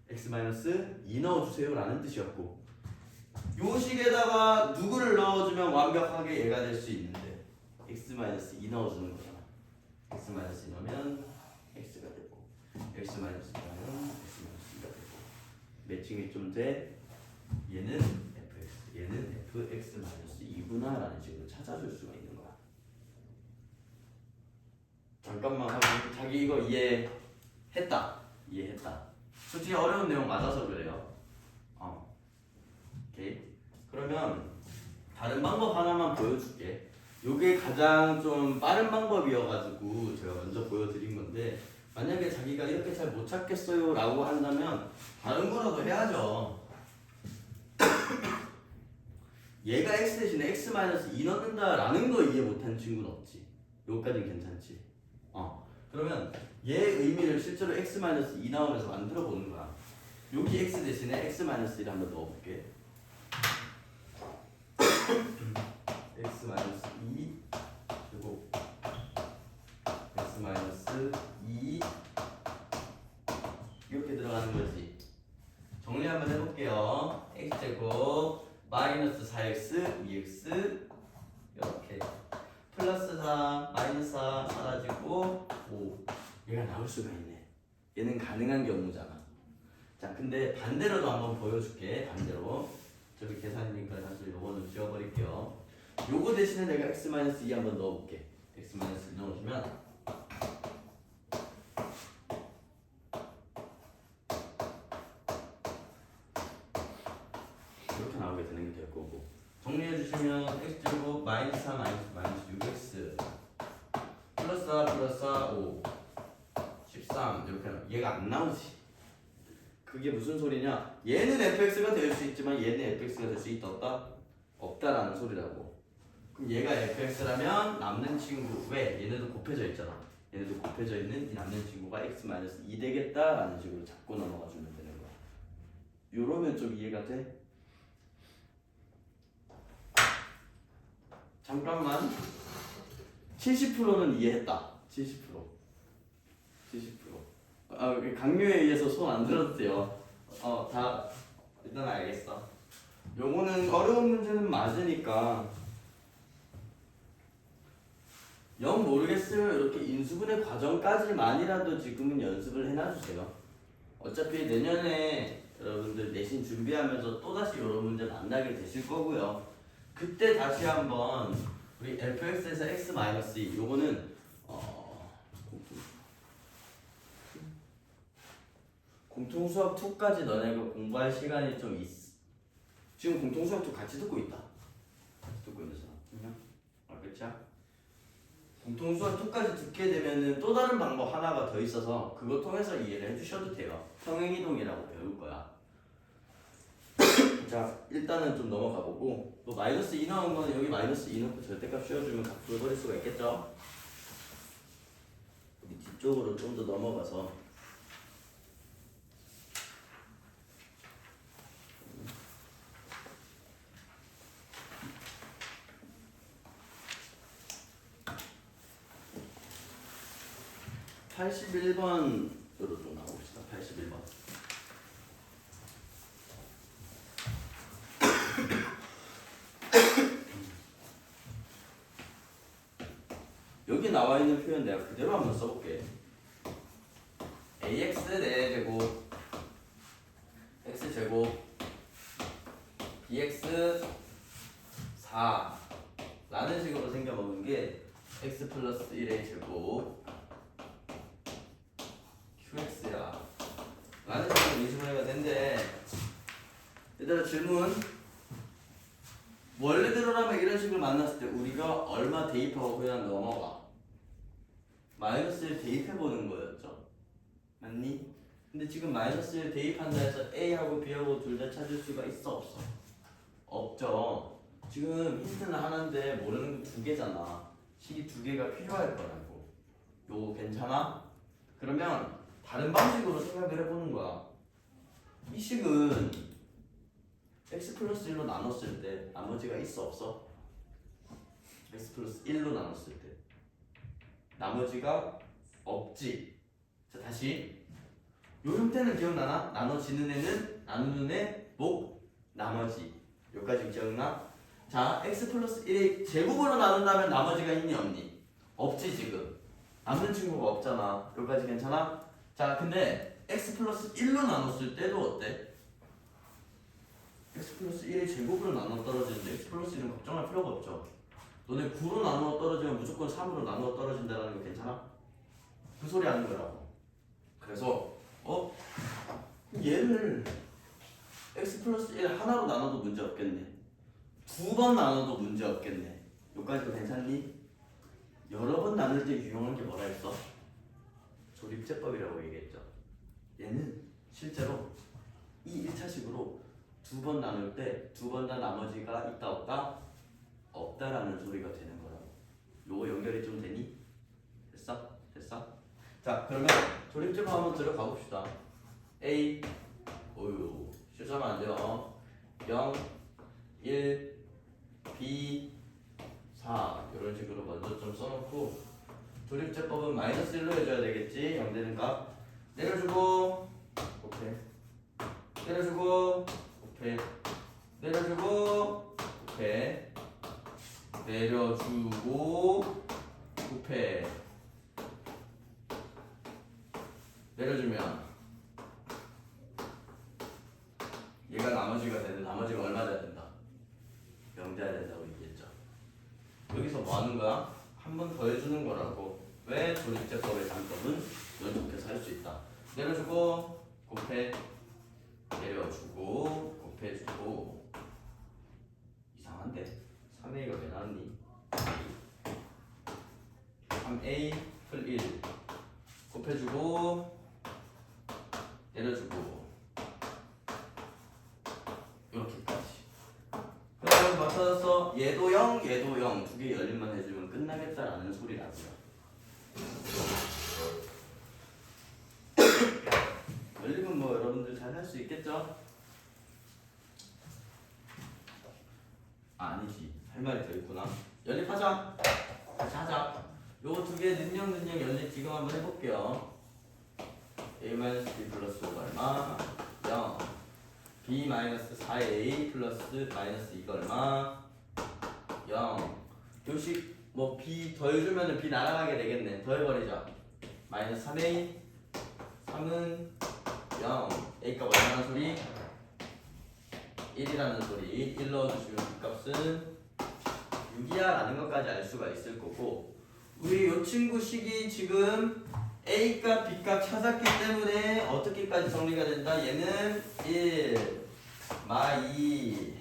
Speaker 1: x-2 넣어주세요 라는 뜻이었고 요 식에다가 누구를 넣어주면 완벽하게 얘가 될 수 있는데 x-2 넣어주는 거잖아. x-2 넣으면 x가 되고 x-2 넣으면 x-2가 되고 매칭이 좀 돼. 얘는 fx, 얘는 fx-2구나 라는 식으로 찾아줄 수가 있는 거야. 잠깐만 하고 자기 이거 이해했다. 솔직히 어려운 내용 맞아서 그래요. 오케이. 그러면 다른 방법 하나만 보여줄게. 요게 가장 좀 빠른 방법이어가지고 제가 먼저 보여드린 건데 만약에 자기가 이렇게 잘 못 찾겠어요 라고 한다면 다른 거라도 해야죠. 얘가 x 대신에 x-2 넣는다 라는 거 이해 못하는 친구는 없지. 요까지는 괜찮지. 그러면 얘 의미를 실제로 x-2 나오면서 만들어 보는 거야. 여기 x 대신에 x-1을 한번 넣어볼게. x-2 그리고 x-2 이렇게 들어가는 거지. 정리 한번 해볼게요. x제곱 마이너스 4x 2x 이렇게 플러스 4 마이너스 4 사라지고 5 얘가 나올 수가 있네. 얘는 가능한 경우잖아. 자, 근데 반대로도 한번 보여줄게. 반대로 저기 계산이니까 사실 요거는 지워버릴게요. 요거 대신에 내가 x-2 한번 넣어볼게. x-2 넣어주면 이렇게 나오게 되는 게 될 거고, 정리해주시면 x제곱 마이너스 4 마이너스 6x 플러스 4 플러스 4 5 13 이렇게 나와. 얘가 안 나오지. 그게 무슨 소리냐? 얘는 fx가 될 수 있지만 얘는 fx가 될 수 있다 없다? 없다라는 소리라고. 그럼 얘가 fx라면 남는 친구, 왜? 얘네도 곱해져 있잖아. 얘네도 곱해져 있는 이 남는 친구가 x-2 되겠다라는 식으로 잡고 넘어가 주면 되는 거야. 요러면 좀 이해가 돼? 잠깐만. 70%는 이해했다. 70%. 강요에 의해서 손 안 들어도 돼요. 다 일단 알겠어. 요거는 어려운 문제는 맞으니까 영 모르겠어요. 이렇게 인수분해 과정까지만이라도 지금은 연습을 해놔주세요. 어차피 내년에 여러분들 내신 준비하면서 또다시 이런 문제 만나게 되실 거고요. 그때 다시 한번 우리 fx에서 x-2 요거는 공통수학 2까지 너네가 공부할 시간이 좀 있어. 지금 공통수학 2 같이 듣고 있다. 같이 듣고 있는 사람. 그냥 알겠죠? 공통수학 2까지 듣게 되면은 또 다른 방법 하나가 더 있어서 그거 통해서 이해를 해주셔도 돼요. 평행이동이라고 배울 거야. 자, 일단은 좀 넘어가 보고, 뭐 마이너스 2 나온 거는 여기 마이너스 2 넣고 절대값 씌워주면 값을 버릴 수가 있겠죠? 여기 뒤쪽으로 좀 더 넘어가서 81번으로 좀 나옵시다. 81번. 여기 나와 있는 표현 내가 그대로 한번 써볼게. ax 4제곱 x제곱 bx 4 라는 식으로 생겨먹은 게 x 플러스 1의 제곱 qx야 라는 식으로 인수분해가 된대. 얘들아 질문. 원래대로라면 이런 식으로 만났을 때 우리가 얼마 대입하고 그냥 넘어가? 마이너스를 대입해보는 거였죠. 맞니? 근데 지금 마이너스를 대입한다 해서 A하고 B하고 둘 다 찾을 수가 있어 없어? 없죠. 지금 힌트는 하나인데 모르는 거 두 개잖아. 식이 두 개가 필요할 거라고. 요거 괜찮아? 그러면 다른 방식으로 생각을 해보는 거야. 이 식은 x 플러스 1로 나눴을 때 나머지가 있어 없어? x 플러스 1로 나눴을 때 나머지가 없지. 자, 다시 요 형태는 기억나나? 나눠지는 애는 나누는 애 목 나머지. 여기까지 기억나? 자, x 플러스 1의 제곱으로 나눈다면 나머지가 있니 없니? 없지. 지금 남는 친구가 없잖아. 여기까지 괜찮아? 자, 근데 x 플러스 1로 나눴을 때도 어때? x 플러스 1의 제곱으로 나눠 떨어지는데 x 플러스 1은 걱정할 필요가 없죠. 너네 9로 나누어 떨어지면 무조건 3으로 나누어 떨어진다는 거 괜찮아? 그 소리 하는 거라고. 그래서 얘를 x 플러스 1 하나로 나눠도 문제 없겠네. 두 번 나눠도 문제 없겠네. 여기까지도 괜찮니? 여러 번 나눌 때 유용한 게 뭐라 했어? 조립제법이라고 얘기했죠. 얘는 실제로 이 1차식으로 두 번 나눌 때 두 번 다 나머지가 있다 없다? 없다라는 소리가 되는 거라고. 요거 연결이 좀 되니? 됐어? 됐어? 자, 그러면 조립제법 한번 들어가 봅시다. A, 오유, 실수하면 안 돼요. 0, 1, B, 4 이런 식으로 먼저 좀 써놓고 조립제법은 마이너스 1로 해줘야 되겠지. 0 되는 값 내려주고 오케이. 내려주고 오케이. 내려주고 오케이. 내려주고 오케이. 내려주면 얘가 나머지가 되는데 나머지가 얼마 돼야 된다? 0 돼야 된다고 얘기했죠. 여기서 뭐 하는 거야? 한 번 더 해주는 거라고. 왜? 조립제법의 장점은 연속해서 할 수 있다. 내려주고 곱해 내려주고 곱해주고. 이상한데 3a가 왜 나왔니? 3a 풀 1 곱해주고 내려주고 이렇게까지. 그럼 맞춰서 얘도 0 얘도 0 두 개 열림만 해주면 끝나겠다라는 소리라고요. 열림은 뭐 여러분들 잘 할 수 있겠죠? 아니지, 할 말이 더 있구나. 연립하자. 다시 하자. 요거 두 개 능력 연립 지금 한번 해볼게요. a-b 플러스 5가 얼마? 0. b-4a 플러스 마이너스 2가 얼마? 0. 요식 뭐 b 더해주면은 b 날아가게 되겠네. 더해버리자. 마이너스 3a 3은 0. a 값 얼마라는 소리? 1이라는 소리. 1 넣어주시면 b 값은 6이야 라는 것까지 알 수가 있을 거고, 우리 요 친구 식이 지금 A값, B값 찾았기 때문에 어떻게까지 정리가 된다? 얘는 1, 마 2,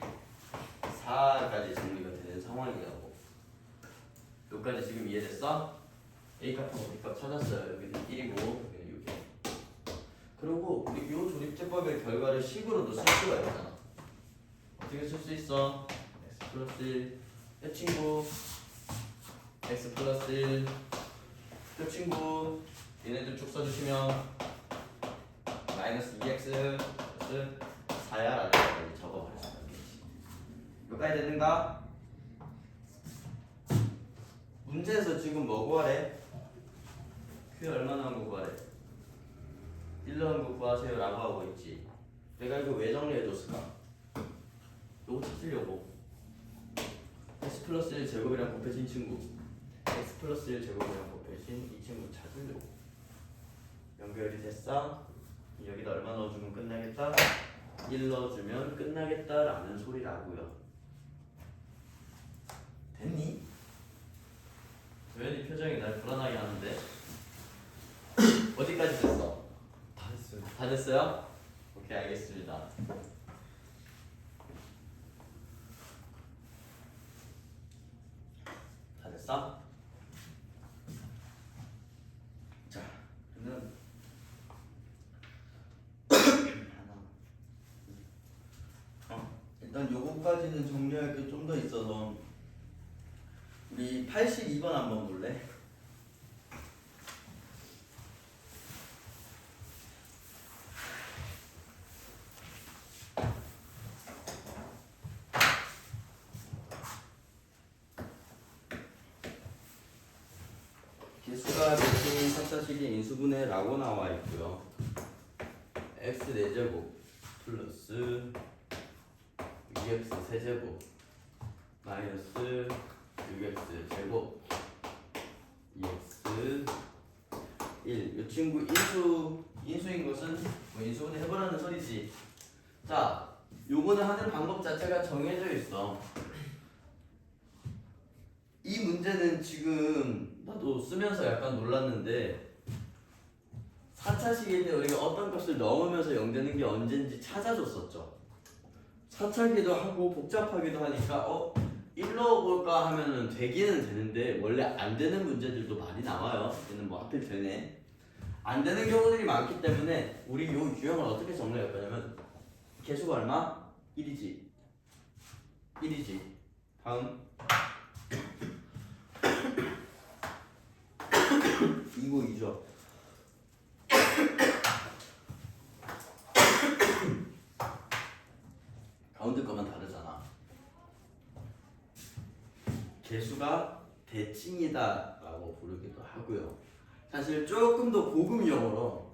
Speaker 1: 4까지 정리가 되는 상황이라고. 여기까지 지금 이해됐어? A값하고 B값 찾았어요. 여기는 1이고 여기는 6이야. 그리고 우리 요 조립제법의 결과를 식으로도 쓸 수가 있잖아. 어떻게 쓸 수 있어? x 플러스 1, 이 친구 x 플러스 1, 이 친구 얘네들 쭉 써주시면 마이너스 2x 플러스 4야 라는 걸 적어버릴 수가 있겠지. 여기까지 됐는가? 문제에서 지금 뭐 구하래? q 얼마 나온 거 구하래? 1 넣은 거 구하세요 라고 하고 있지. 내가 이거 왜 정리해줬을까? 요거 찾으려고. x 플러스 1 제곱이랑 곱해진 친구, x 플러스 1 제곱이랑 곱해진 이 친구 찾으려고. 연결이 됐어? 여기다 얼마 넣어주면 끝나겠다? 1 넣어주면 끝나겠다라는 소리라고요. 됐니? 도현이 표정이 날 불안하게 하는데. 어디까지 됐어?
Speaker 2: 다 했어요.
Speaker 1: 다 됐어요? 오케이, 알겠습니다. 다 됐어? 자, 그러면 일단 요거까지는 정리할 게 좀 더 있어서 우리 82번 한번 볼래? 개수가 대칭인 3차식의 인수분해 라고 나와 있고요. x 4제곱 플러스 2x 세제곱 마이너스 6x 제곱 2x 1. 이 친구 인수인 것은 뭐 인수분해 해보라는 소리지. 자, 요거는 하는 방법 자체가 정해져 있어. 이 문제는 지금 나도 쓰면서 약간 놀랐는데 4차식일 때 우리가 어떤 값을 넣으면서 0 되는 게 언제인지 찾아줬었죠. 4차기도 하고 복잡하기도 하니까 1 넣어볼까 하면은 되기는 되는데 원래 안 되는 문제들도 많이 나와요. 얘는 뭐 하필 되네. 안 되는 경우들이 많기 때문에 우리 요 유형을 어떻게 정리할 거냐면 개수가 얼마? 1이지. 1이지. 다음 2고 2죠. 개수가 대칭이다 라고 부르기도 하고요. 사실 조금 더 고급 용어로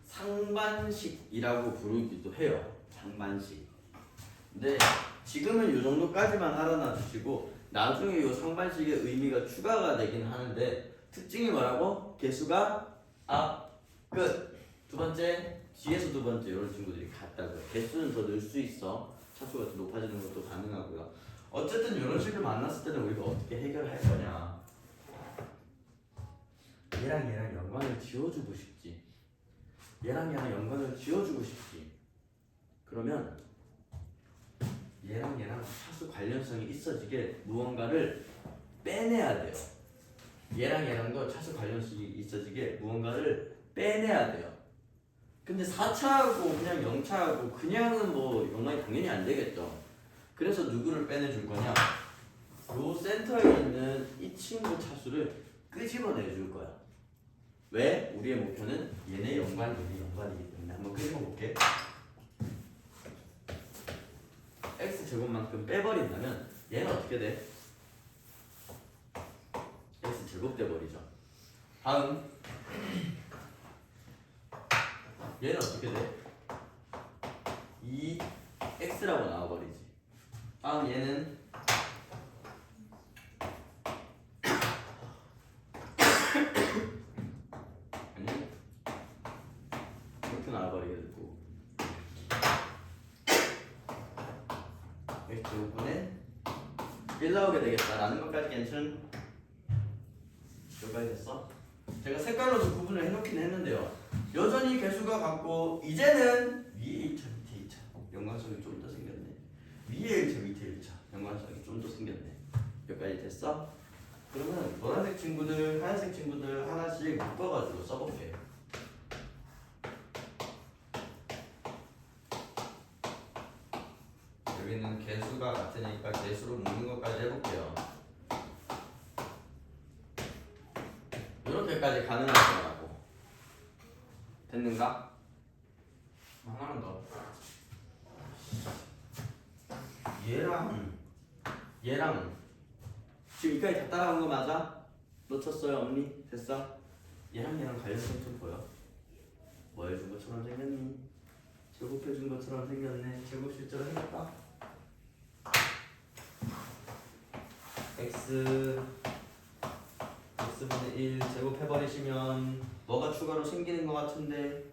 Speaker 1: 상반식이라고 부르기도 해요. 상반식. 근데 지금은 이 정도까지만 알아놔 주시고 나중에 이 상반식의 의미가 추가가 되긴 하는데 특징이 뭐라고? 개수가 앞, 끝. 두 번째, 뒤에서 두 번째 이런 친구들이 같다고요. 개수는 더 늘 수 있어. 차수가 더 높아지는 것도 가능하고요. 어쨌든 이런 식을 만났을 때는 우리가 어떻게 해결할 거냐. 얘랑 얘랑 연관을 지어주고 싶지. 얘랑 얘랑 연관을 지어주고 싶지. 그러면 얘랑 얘랑 차수 관련성이 있어지게 무언가를 빼내야 돼요. 얘랑 얘랑도 차수 관련성이 있어지게 무언가를 빼내야 돼요. 근데 4차하고 그냥 0차하고 그냥은 뭐 연관이 당연히 안 되겠죠. 그래서 누구를 빼내줄 거냐? 요 센터에 있는 이 친구 차수를 끄집어내 줄 거야. 왜? 우리의 목표는 얘네 연관이기 때문에 한번 끄집어 볼게. x 제곱만큼 빼버린다면 얘는 어떻게 돼? x 제곱 돼버리죠. 다음 얘는 어떻게 돼? 2x라고 나와버리지. 다음 얘는 아니 이렇게 나와버리게 되고 x제곱분에 1 나오게 되겠다라는 것까지 괜찮? 여기까지 됐어? 제가 색깔로 좀 구분을 해놓긴 했는데요. 여전히 개수가 같고 이제는 위에 1차 밑에 2차 연관성이 좀 더 생겼네. 위에 1차 밑에 1차 연관성이 좀 더 생겼네. 여기까지 됐어? 그러면 노란색 친구들 하얀색 친구들 하나씩 묶어가지고 써볼게요. 여기는 개수가 같으니까 개수로 묶는 것까지 해볼게요. 이렇게까지 가능할 거라고. 됐는가? 하나만 더. 얘랑 지금 여기까지 다 따라간 거 맞아? 놓쳤어요 언니? 됐어? 얘랑 관련성 좀 보여. 뭐 해준 것처럼 생겼니? 제곱해준 것처럼 생겼네. 제곱 실제로 생겼다. x분의 1 제곱해버리시면 뭐가 추가로 생기는 것 같은데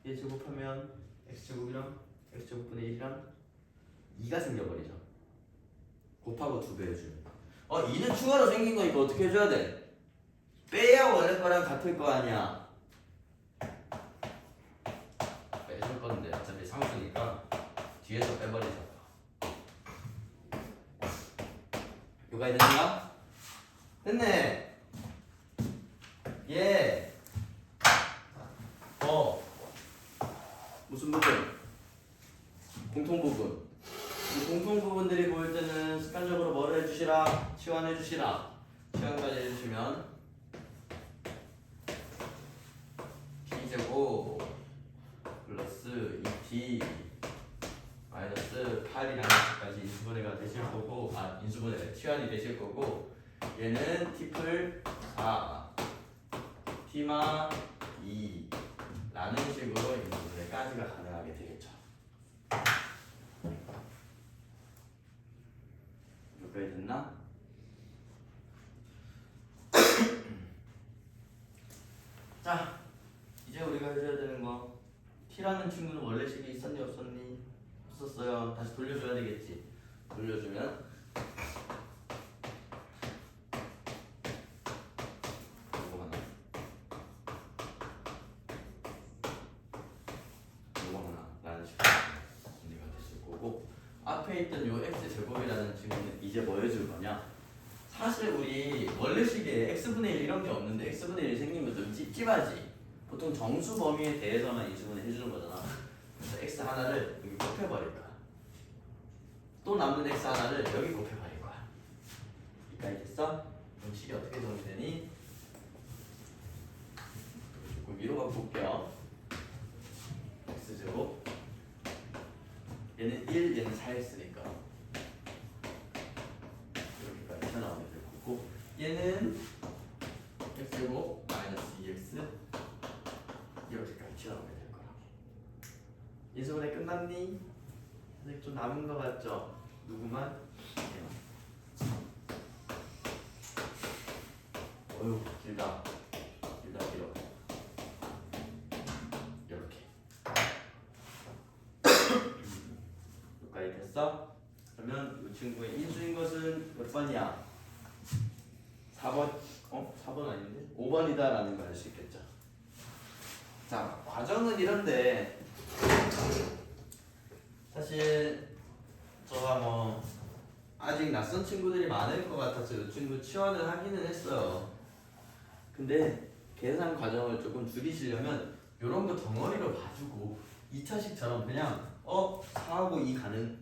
Speaker 1: 얘 제곱하면 x제곱이랑 x제곱분의 1이랑 2가 생겨버리죠. 곱하고 2배 해주면 2는 추가로 생긴 거니까 어떻게 해줘야 돼? 빼야 원래 거랑 같을 거 아니야. 빼줄 건데 어차피 상수니까 뒤에서 빼버리자. 요가이 됐는가? 됐네. 얘 무슨 부분? 공통부분. 이 공통부분들이 보일 때는 습관적으로 뭐를 해주시라? 치환해주시라. 치환까지 해주시면 t제곱 플러스 2t 마이너스 8이라는 것까지 인수분해가 되실 거고 인수분해 치환이 되실 거고 얘는 t플 4 t마 2 라는 식으로 인수분해까지가 가능하게 되겠죠. 여기까지 됐나? 자, 이제 우리가 해줘야 되는 거 t라는 친구는 원래 식이 있었니 없었니? 없었어요. 다시 돌려줘야 되겠지. 돌려주면 이거 하나 라는 식으로 정리가 됐을 거고 앞에 있던 요 x제곱이라는 친구는 이제 뭐 해줄 거냐? 사실 우리 원래식에 x분의 1 이런 게 없는데 x분의 1 생기면 좀 찝찝하지. 보통 정수 범위에 대해서만 인수분해 해주는 거잖아. 그래서 x 하나를 여기 곱해버릴 거야. 또 남는 x 하나를 여기 곱해버릴 거야. 여기까지 됐어? 그럼 식이 어떻게 정리되니? 조금 위로 가볼게요. x제곱 얘는 1, 얘는 4x니까 이렇게까지 튀어나오게 될 거고, 얘는 x제곱 마이너스 2x 이렇게까지 튀어나오게 될 거라고. 인수분해 끝났니? 아직 좀 남은 거 같죠? 누구만? 얘만. 어휴 길다. 길어. 이렇게. 여기까지 됐어? 그러면 이 친구의 인수인 것은 몇 번이야? 4번? 4번 아닌데? 5번이다 라는 걸 알 수 있겠죠. 자, 과정은 이런데 사실 저가 뭐 아직 낯선 친구들이 많을 것 같아서 이 친구 치환을 하기는 했어요. 근데 계산 과정을 조금 줄이시려면 이런 거 덩어리로 봐주고 2차식처럼 그냥 4하고 2 가능,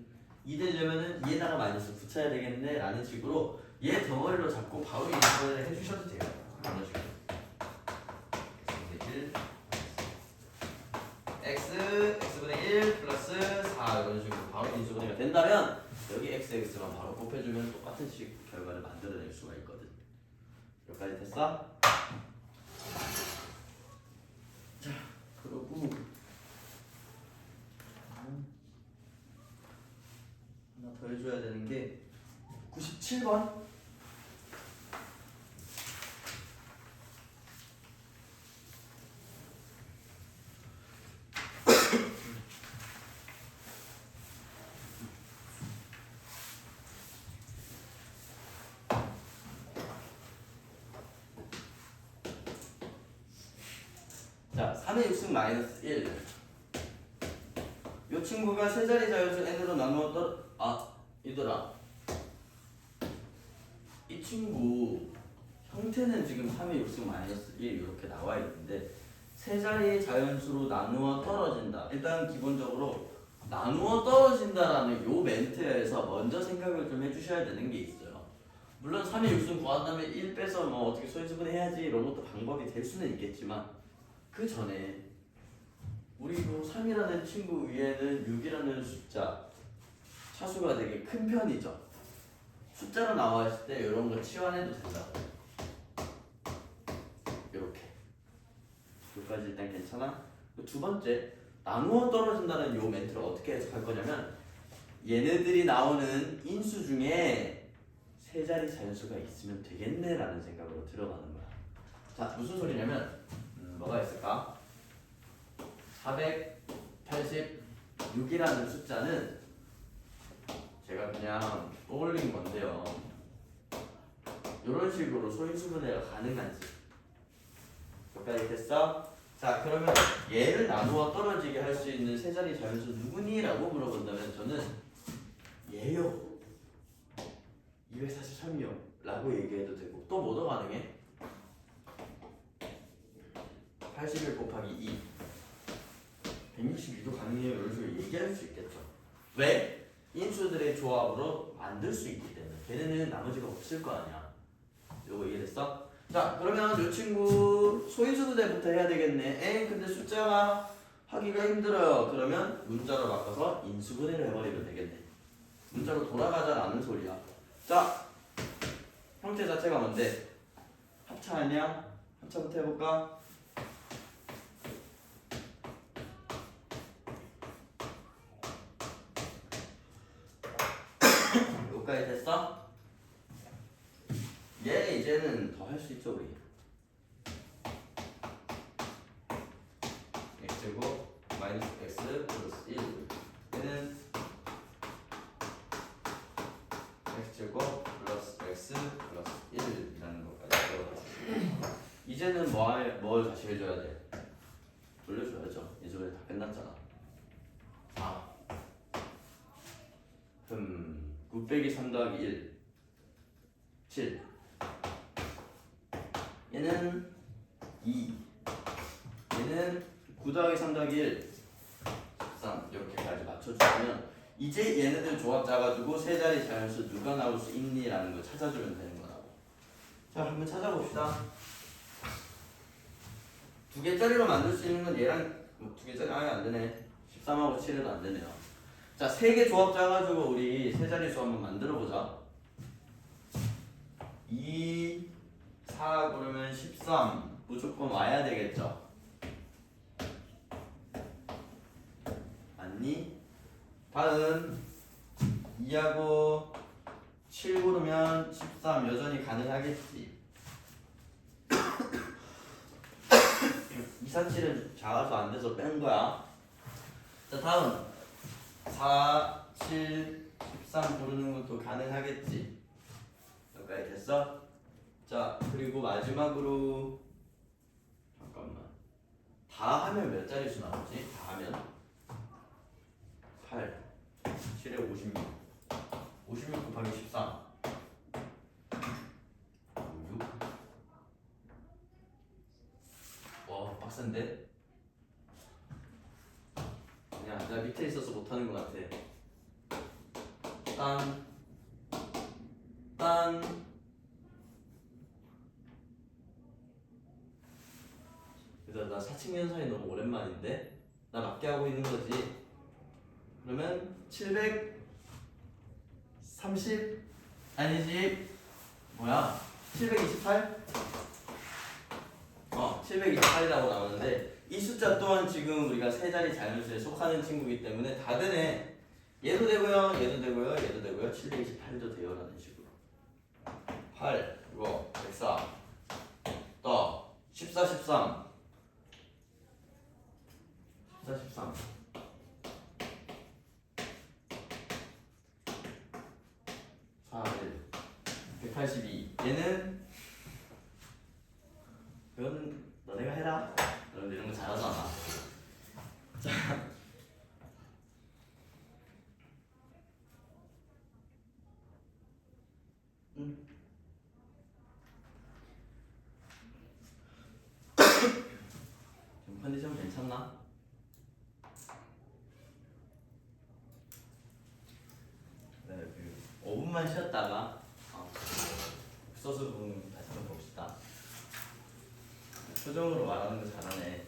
Speaker 1: 2 되려면은 2에다가 마이너스 붙여야 되겠네 라는 식으로 얘 덩어리로 잡고 바로 인수분해를 해주셔도 돼요. 이런 식으로 x분의 1 플러스 4 이런 식으로 바로 인수분해가 된다면 여기 x만 바로 곱해주면 똑같은 식 결과를 만들어낼 수가 있거든. 여기까지 됐어? 자, 그러고 하나 더 해줘야 되는 게 97번. 자, 3의 6승 마이너스 1. 이 친구가 세 자리 자연수 n으로 나누었던 이더라. 이 친구 형태는 지금 3의 6승 마이너스 1 이렇게 나와 있는데 세 자리 자연수로 나누어 떨어진다. 일단 기본적으로 나누어 떨어진다라는 요 멘트에서 먼저 생각을 좀 해주셔야 되는 게 있어요. 물론 3의 6승 구한 다음에 1 빼서 뭐 어떻게 소인수분 해야지 이런 것도 방법이 될 수는 있겠지만 그 전에 우리 그 3이라는 친구 위에는 6이라는 숫자 차수가 되게 큰 편이죠. 숫자로 나와 있을 때 이런 거 치환해도 된다. 이렇게. 여기까지 일단 괜찮아? 두 번째, 나누어 떨어진다는 요 멘트를 어떻게 해석할 거냐면 얘네들이 나오는 인수 중에 세 자리 자연수가 있으면 되겠네라는 생각으로 들어가는 거야. 자, 무슨 소리냐면 뭐가 있을까? 486이라는 숫자는 제가 그냥 떠올린 건데요. 이런 식으로 소인수분해가 가능한지. 여기까지 됐어? 자, 그러면 얘를 나누어 떨어지게 할 수 있는 세 자리 자연수 누구니? 라고 물어본다면 저는 얘요. 243이요. 라고 얘기해도 되고 또 뭐도 가능해? 81 곱하기 2 162도 가능해요. 이런 식으로 얘기할 수 있겠죠. 왜? 인수들의 조합으로 만들 수 있기 때문에. 걔네는 나머지가 없을 거 아니야. 요거 이해됐어? 자, 그러면 이 친구 소인수분해부터 해야 되겠네. 근데 숫자가 하기가 힘들어요. 그러면 문자로 바꿔서 인수분해를 해버리면 되겠네. 문자로 돌아가자라는 소리야. 자, 형태 자체가 뭔데? 합차 아니야? 합차부터 해볼까? 여기까지 됐어? 얘 이제는 더 할 수 있죠 우리. x제곱 마이너스 x 플러스 1. 얘는 x제곱 플러스 x 플러스 1이라는 것까지 들어갔습니다. 이제는 뭘 다시 해줘야 돼? 돌려줘야죠. 이제 다 끝났잖아. 9 빼기 3 더하기 1 7. 얘는 2. 얘는 9 더하기 3 더하기 1 13. 이렇게까지 맞춰주면 이제 얘네들 조합 짜가지고 세 자리 자연수 누가 나올 수 있니? 라는 걸 찾아주면 되는 거라고. 자, 한번 찾아봅시다. 두 개짜리로 만들 수 있는 건 얘랑 두 개짜리 아예 안 되네. 13하고 7해도 안 되네요. 자, 세 개 조합 짜가지고 우리 세 자릿수 한번 만들어보자. 2, 4 그러면 13 무조건 와야 되겠죠. 맞니? 다음 2하고 7 고르면 13 여전히 가능하겠지. 2, 4, 7은 작아서 안 돼서 뺀 거야. 자, 다음 4, 7, 13 고르는 것도 가능하겠지. 여기까지 됐어? 자, 그리고 마지막으로 잠깐만. 다 하면 몇 자릿수 나오지? 다 하면 8, 7에 56 곱하기 13 6. 와, 빡센데? 그냥 나 밑에 있어서 못하는 것 같아. 딴 그래서 나 사칙연산이 너무 오랜만인데 나 맞게 하고 있는 거지. 그러면 730 아니지 뭐야 728? 728이라고 나오는데 이 숫자 또한 지금 우리가 세 자리 자연수에 속하는 친구이기 때문에 다 되네. 얘도 되고요, 얘도 되고요, 얘도 되고요. 728도 돼요 라는 식으로. 8 이거 104 또 14, 13 14, 13 4, 1 182 얘는 이건 너네가 해라. 너네 이런 거 잘하잖아. 자, 지금 컨디션 괜찮나? 네, 5분만 쉬었다가 옥수수 부분 다시 한번 봅시다. 표정으로 말하는 거 잘하네.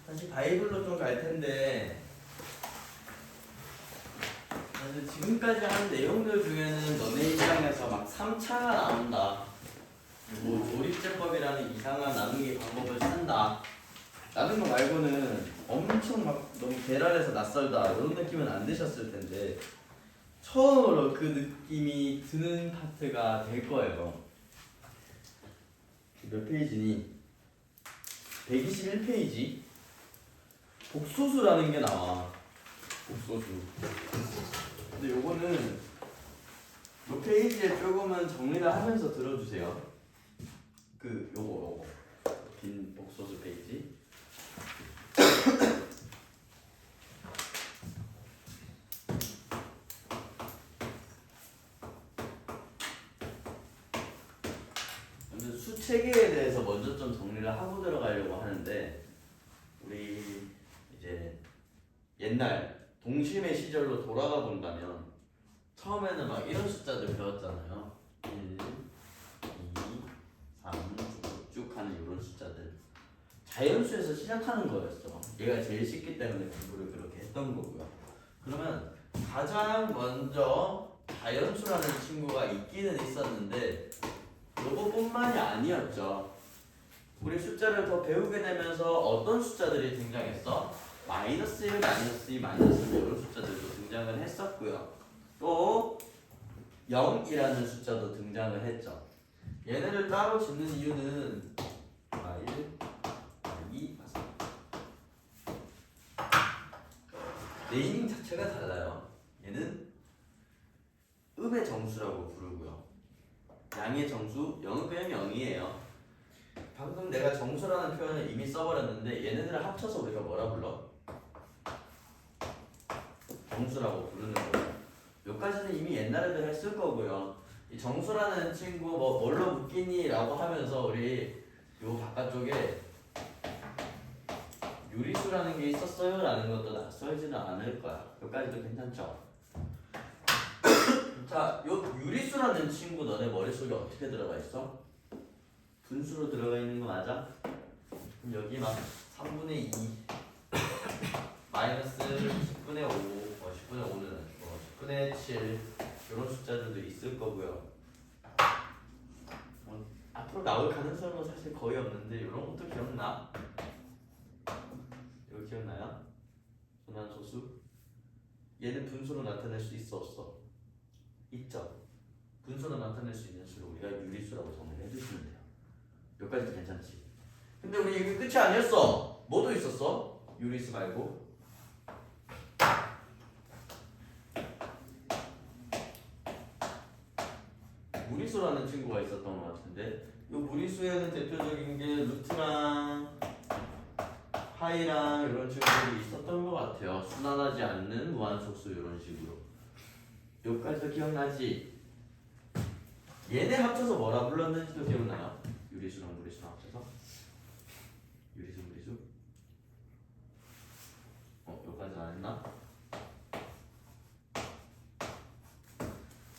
Speaker 1: 다시 바이블로 좀 갈 텐데 사실 지금까지 한 내용들 중에는 너네 입장에서 막 3차가 나온다. 뭐 조립제법이라는 이상한 나누기 방법을 쓴다. 라는 거 말고는 엄청 막 너무 계란해서 낯설다 이런 느낌은 안 드셨을 텐데 처음으로 그 느낌이 드는 파트가 될 거예요. 몇 페이지니? 121페이지. 복소수라는 게 나와. 복소수. 근데 요거는 요 페이지에 조금은 정리를 하면서 들어주세요. 요거 빈 복소수 페이지. 먼저 수체계에 대해서 먼저 좀 정리를 하고 들어가려고 하는데 우리 이제 옛날 동심의 시절로 돌아가 본다면 처음에는 막 이런 숫자들 배웠잖아요. 1, 2, 3 쭉 하는 이런 숫자들. 자연수에서 시작하는 거였어. 얘가 제일 쉽기 때문에 공부를 그렇게 했던 거고요. 그러면 가장 먼저 자연수라는 친구가 있기는 있었는데 요거뿐만이 아니었죠. 우리 숫자를 더 배우게 되면서 어떤 숫자들이 등장했어? 마이너스 1, 마이너스 2, 마이너스 3 이런 숫자들도 등장을 했었고요. 또 0이라는 숫자도 등장을 했죠. 얘네를 따로 짓는 이유는 1, 2, 네이밍 자체가 달라요. 얘는 음의 정수라고 부르고요. 양의 정수, 0은 그냥 0이에요. 방금 내가 정수라는 표현을 이미 써버렸는데 얘네들을 합쳐서 우리가 뭐라 불러? 정수라고 부르는 거예요. 여기까지는 이미 옛날에도 했을 거고요. 이 정수라는 친구 뭘로 묶이니? 라고 하면서 우리 요 바깥쪽에 유리수라는 게 있었어요? 라는 것도 낯설지는 않을 거야. 여기까지도 괜찮죠? 자, 요 유리수라는 친구 너네 머릿속에 어떻게 들어가 있어? 분수로 들어가 있는 거 맞아? 그럼 여기 막 3분의 2 마이너스 10분의 5 10분의 5는 10분의 7 이런 숫자들도 있을 거고요. 앞으로 나올 가능성은 사실 거의 없는데 이런 것도 기억나? 이거 기억나요? 분한소수? 얘는 분수로 나타낼 수 있어 없어? 있죠? 분수로 나타낼 수 있는 수를 우리가 유리수라고 정의를 해주시면 돼요. 여기까지도 괜찮지? 근데 우리 이게 끝이 아니었어. 뭐도 있었어? 유리수 말고 무리수라는 친구가 있었던 것 같은데 이 무리수에는 대표적인 게 루트랑 파이랑 이런 친구들이 있었던 것 같아요. 순환하지 않는 무한소수 이런 식으로. 여기까지도 기억나지? 얘네 합쳐서 뭐라 불렀는지도 기억나요? 유리수랑 무리수랑 합쳐서 유리수 무리수? 여기까지 안 했나?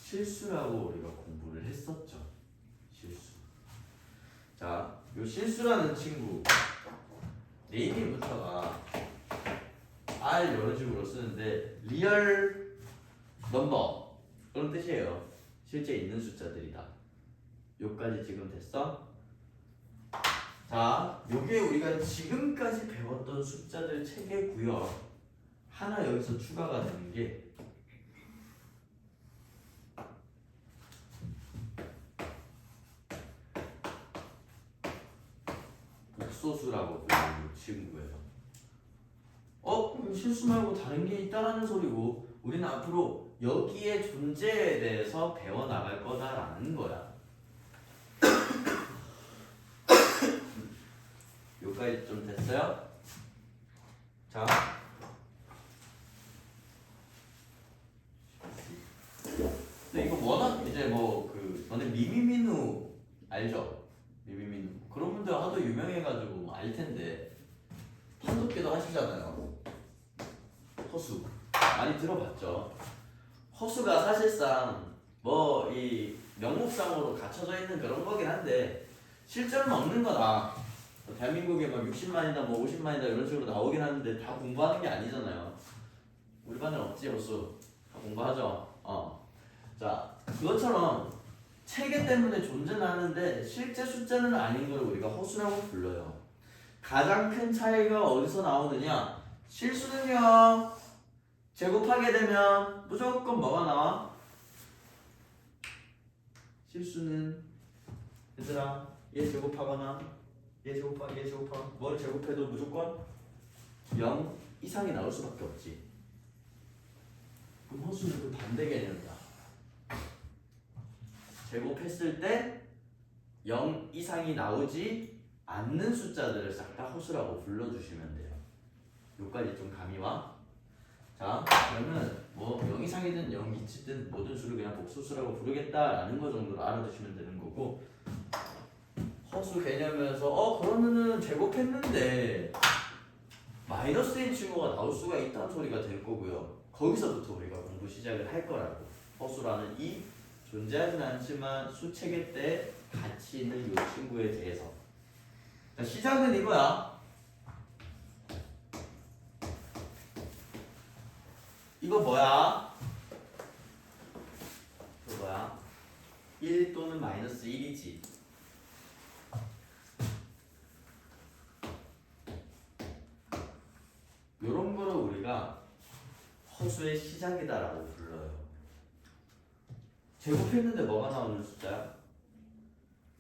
Speaker 1: 실수라고 우리가 공부를 했었죠. 실수. 자, 요 실수라는 친구 네이밍부터가 R 이런 식으로 쓰는데 리얼 넘버 그런 뜻이에요. 실제 있는 숫자들이다. 요까지 지금 됐어? 자, 요게 우리가 지금까지 배웠던 숫자들 체계고요. 하나 여기서 추가가 되는 게 복소수라고 부르는 친구예요. 실수 말고 다른 게 있다라는 소리고 우리는 앞으로 여기의 존재에 대해서 배워나갈 거다라는 거야. 여기까지 좀 됐어요? 자, 근데 이거 워낙 이제 너네 미미미누 알죠? 미미미누 그런 분들 하도 유명해가지고 알 텐데 판독기도 하시잖아요. 허수 많이 들어봤죠? 허수가 사실상 이 명목상으로 갖춰져 있는 그런 거긴 한데 실제로는 없는 거다. 대한민국에 막 60만이나 50만이나 이런 식으로 나오긴 하는데 다 공부하는 게 아니잖아요. 우리 반은 없지 허수. 다 공부하죠. 자, 그것처럼 체계 때문에 존재는 하는데 실제 숫자는 아닌 걸 우리가 허수라고 불러요. 가장 큰 차이가 어디서 나오느냐? 실수는요. 제곱하게 되면 무조건 뭐가 나와? 실수는 얘들아 얘 제곱하거나 얘 제곱하거나 얘 제곱하거나 뭘 제곱해도 무조건 0 이상이 나올 수밖에 없지. 그럼 허수는 그 반대 개념이야. 제곱했을 때 0 이상이 나오지 않는 숫자들을 싹 다 허수라고 불러주시면 돼요. 여기까지 좀 감이 와? 자, 그러면 0 이상이든 0 이치든 모든 수를 그냥 복소수라고 부르겠다라는 거 정도로 알아두시면 되는 거고 허수 개념에서 그러면은 제곱했는데 마이너스 인 친구가 나올 수가 있다는 소리가 될 거고요. 거기서부터 우리가 공부 시작을 할 거라고. 허수라는 이 존재하진 않지만 수체계 때 같이 있는 이 친구에 대해서. 자, 시작은 이거야. 이거 뭐야? 이거 뭐야? 1 또는 마이너스 1이지. 요런 허수의 시작이다라고 불러요. 제곱했는데 뭐가 나오는 숫자야?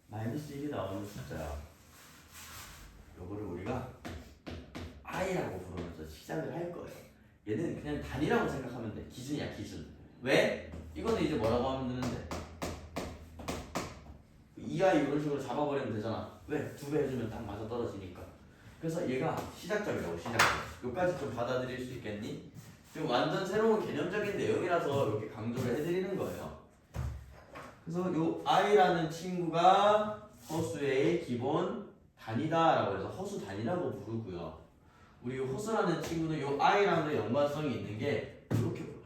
Speaker 1: 마이너스 1이 나오는 숫자야. 요거를 우리가 i라고 부르면서 시작을 할 거예요. 얘는 그냥 단위라고 생각하면 돼. 기준이야, 기준. 왜? 이거는 이제 뭐라고 하면 되는데 2i 이런 식으로 잡아버리면 되잖아. 왜? 2배 해주면 딱 맞아 떨어지니까. 그래서 얘가 시작점이라고, 시작점. 요까지 좀 받아들일 수 있겠니? 지금 완전 새로운 개념적인 내용이라서 이렇게 강조를 해드리는 거예요. 그래서 요 i라는 친구가 허수의 기본 단위다라고 해서 허수 단위라고 부르고요. 우리 허수라는 친구는 요 i랑도 연관성이 있는 게 이렇게 불러요.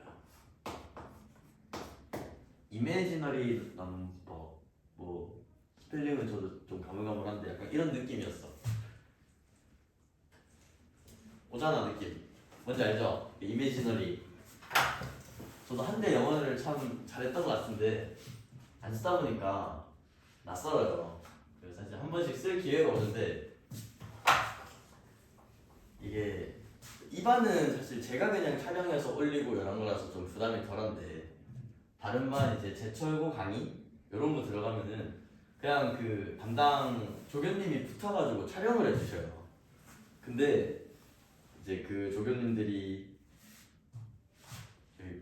Speaker 1: 이미지너리 넘버, 뭐 스펠링은 저도 좀 가물가물한데 약간 이런 느낌이었어. 오잖아 느낌. 뭔지 알죠? 이미지너리. 저도 한때 영어를 참 잘했던 것 같은데 안 쓰다 보니까 낯설어요. 그래서 사실 한 번씩 쓸 기회가 오는데 이게 이반은 사실 제가 그냥 촬영해서 올리고 이런 거라서 좀 부담이 덜한데 다른 반 이제 제철고 강의 이런 거 들어가면은 그냥 그 담당 조교님이 붙어가지고 촬영을 해주셔요. 근데 이제 그 조교님들이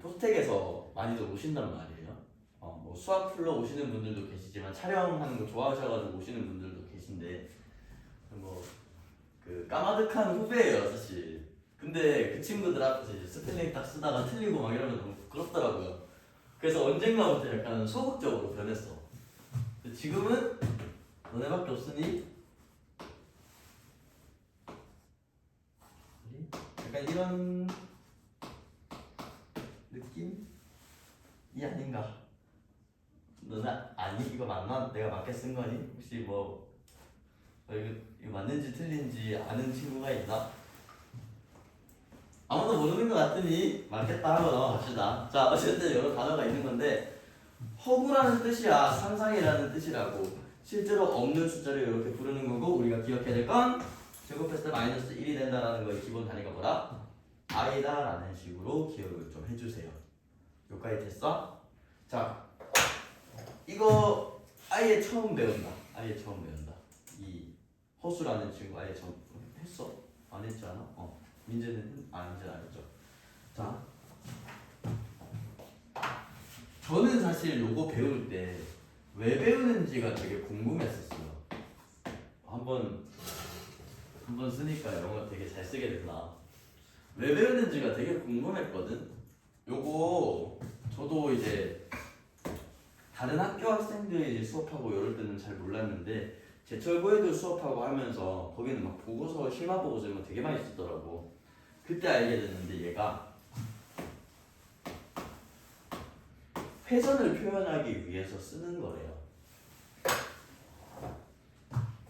Speaker 1: 포스텍에서 많이들 오신단 말이에요. 뭐 수학 풀러 오시는 분들도 계시지만 촬영하는 거 좋아하셔가지고 오시는 분들도 계신데 뭐 그 까마득한 후배예요 사실. 근데 그 친구들 앞에서 이제 스펠링 딱 쓰다가 틀리고 막 이러면 너무 부끄럽더라고요. 그래서 언젠가부터 약간 소극적으로 변했어. 근데 지금은 너네밖에 없으니 약간 이런 느낌이 아닌가. 너는 아니 이거 맞나? 내가 맞게 쓴 거니? 혹시 뭐 이거 맞는지 틀린지 아는 친구가 있나? 아무도 모르는 것 같으니 맞겠다 하고 넘어갑시다. 자, 어쨌든 여러 단어가 있는 건데 허구라는 뜻이야, 상상이라는 뜻이라고. 실제로 없는 숫자를 이렇게 부르는 거고 우리가 기억해야 될 건 제곱했을 때 마이너스 1이 된다는 거의 기본 단위가 뭐라? i다 라는 식으로 기억을 좀 해주세요. 여기까지 됐어? 자, 이거 아예 처음 배운다. 아예 처음 배운다. 이 허수라는 친구 아예 처음 했어? 안 했지 않아? 민재는 민재는 안 했죠. 자, 저는 사실 요거 배울 때 왜 배우는지가 되게 궁금했었어요. 한번 쓰니까 영어 되게 잘 쓰게 됐나. 왜 배우는지가 되게 궁금했거든. 요거 저도 이제 다른 학교 학생들이 수업하고 이럴 때는 잘 몰랐는데 제철고에도 수업하고 하면서 거기는 막 보고서 심화 보고서 이런 거 되게 많이 쓰더라고. 그때 알게 됐는데 얘가 회전을 표현하기 위해서 쓰는 거래요.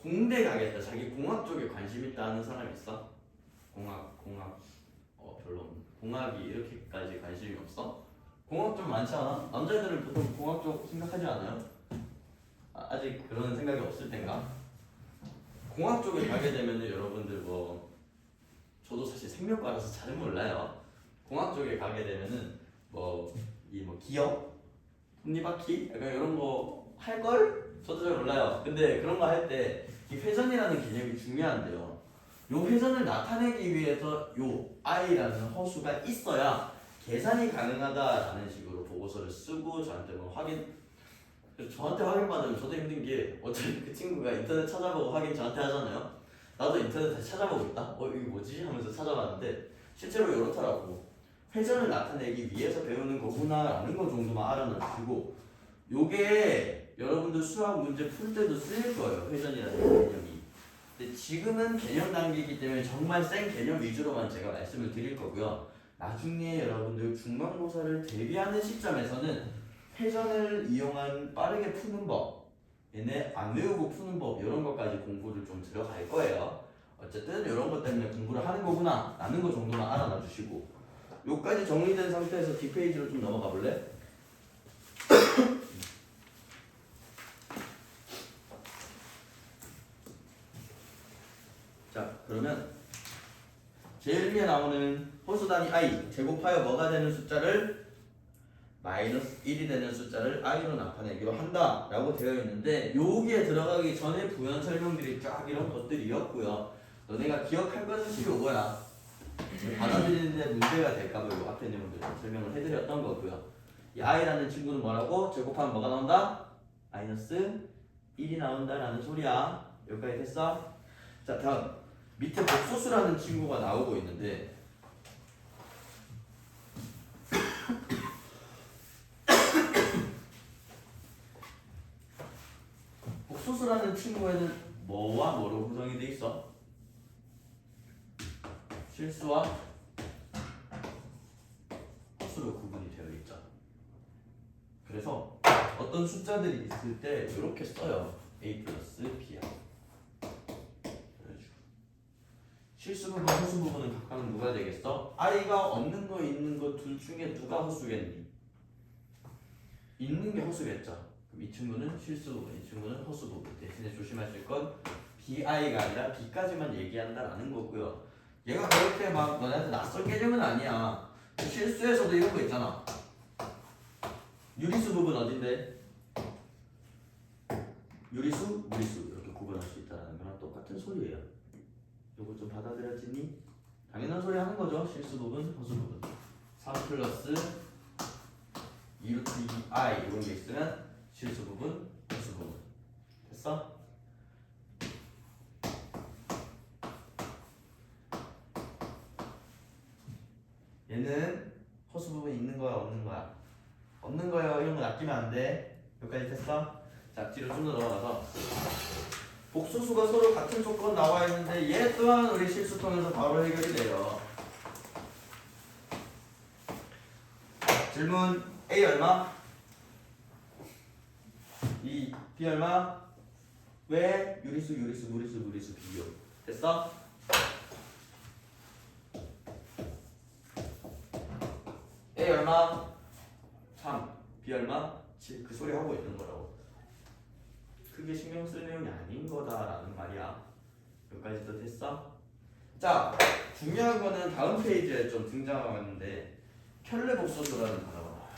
Speaker 1: 공대 가겠다. 자기 공학 쪽에 관심 있다 하는 사람 있어? 공학 별로 없네. 공학이 이렇게까지 관심이 없어? 공학 좀 많지 않아? 남자애들은 보통 공학 쪽 생각하지 않아요? 아직 그런 생각이 없을 텐가? 공학 쪽에 가게 되면은 여러분들 뭐 저도 사실 생명과라서 잘 몰라요. 공학 쪽에 가게 되면은 뭐 기업, 톱니바퀴 약간 이런 거 할 걸? 저도 잘 몰라요. 근데 그런 거 할 때 이 회전이라는 개념이 중요한데요. 요 회전을 나타내기 위해서 요 i라는 허수가 있어야 계산이 가능하다라는 식으로 보고서를 쓰고 저한테 뭐 저한테 확인받으면 저도 힘든 게 어차피 그 친구가 인터넷 찾아보고 확인 저한테 하잖아요. 나도 인터넷 다시 찾아보고 있다. 이게 뭐지? 하면서 찾아봤는데 실제로 이렇더라고. 회전을 나타내기 위해서 배우는 거구나라는 거 정도만 알아놔주고 요게 여러분들 수학 문제 풀 때도 쓰일 거예요. 회전이라는 개념이. 근데 지금은 개념 단계이기 때문에 정말 센 개념 위주로만 제가 말씀을 드릴 거고요. 나중에 여러분들 중간고사를 대비하는 시점에서는 회전을 이용한 빠르게 푸는 법, 얘네 안 외우고 푸는 법 이런 것까지 공부를 좀 들어갈 거예요. 어쨌든 이런 것 때문에 공부를 하는 거구나 라는 거 정도만 알아놔 주시고 요까지 정리된 상태에서 뒷페이지로 좀 넘어가 볼래? 자, 그러면 제일 위에 나오는 호수 단위 i 제곱하여 뭐가 되는 숫자를 마이너스 1이 되는 숫자를 i로 나타내기로 한다 라고 되어 있는데 여기에 들어가기 전에 부연 설명들이 쫙 이런 것들이었고요. 너네가 기억할 것은 요거야. 받아들이는데 문제가 될까봐 요 앞에 내용들 설명을 해드렸던 거고요. 이 i라는 친구는 뭐라고? 제곱하면 뭐가 나온다? 마이너스 1이 나온다라는 소리야. 여기까지 됐어? 자 다음 밑에 복소수라는 친구가 나오고 있는데 복소수라는 친구에는 뭐와 뭐로 구성이 돼 있어? 실수와 허수로 구분이 되어 있죠. 그래서 어떤 숫자들이 있을 때 이렇게 써요. a 플러스 b야. 실수 부분, 허수 부분은 각각 누가 되겠어? i가 없는 거 있는 거 둘 중에 누가 허수겠니? 있는 게 허수겠죠. 그럼 이 친구는 실수 부분, 이 친구는 허수 부분. 대신에 조심하실 건 bi가 아니라 b까지만 얘기한다라는 거고요. 얘가 그렇게 막 너네한테 낯선 개념은 아니야. 실수에서도 이런 거 있잖아. 유리수 부분 어딘데? 유리수, 무리수 이렇게 구분할 수 있다는 거랑 똑같은 소리예요. 요거 좀 받아들여지니? 당연한 소리 하는 거죠. 실수 부분, 허수 부분. 3 플러스 2루트 2i 이런 게 있으면 실수 부분, 허수 부분. 됐어? 얘는 허수 부분 있는 거야, 없는 거야? 없는 거야. 이런 거 아끼면 안 돼. 여기까지 됐어? 자, 뒤로 좀 더 넘어가서 복소수가 서로 같은 조건 나와 있는데 얘 또한 우리 실수 통해서 바로 해결이 돼요. 질문 A 얼마? B 얼마? 왜? 유리수, 유리수, 무리수, 무리수 비교. 됐어? A 얼마? 3. B 얼마? 7. 그 소리 하고 있는 거라고. 크게 신경 쓸 내용이 아닌 거다라는 말이야. 여기까지도 됐어? 자, 중요한 거는 다음 페이지에 좀 등장하는데 켤레 복소수라는 단어가 나와요.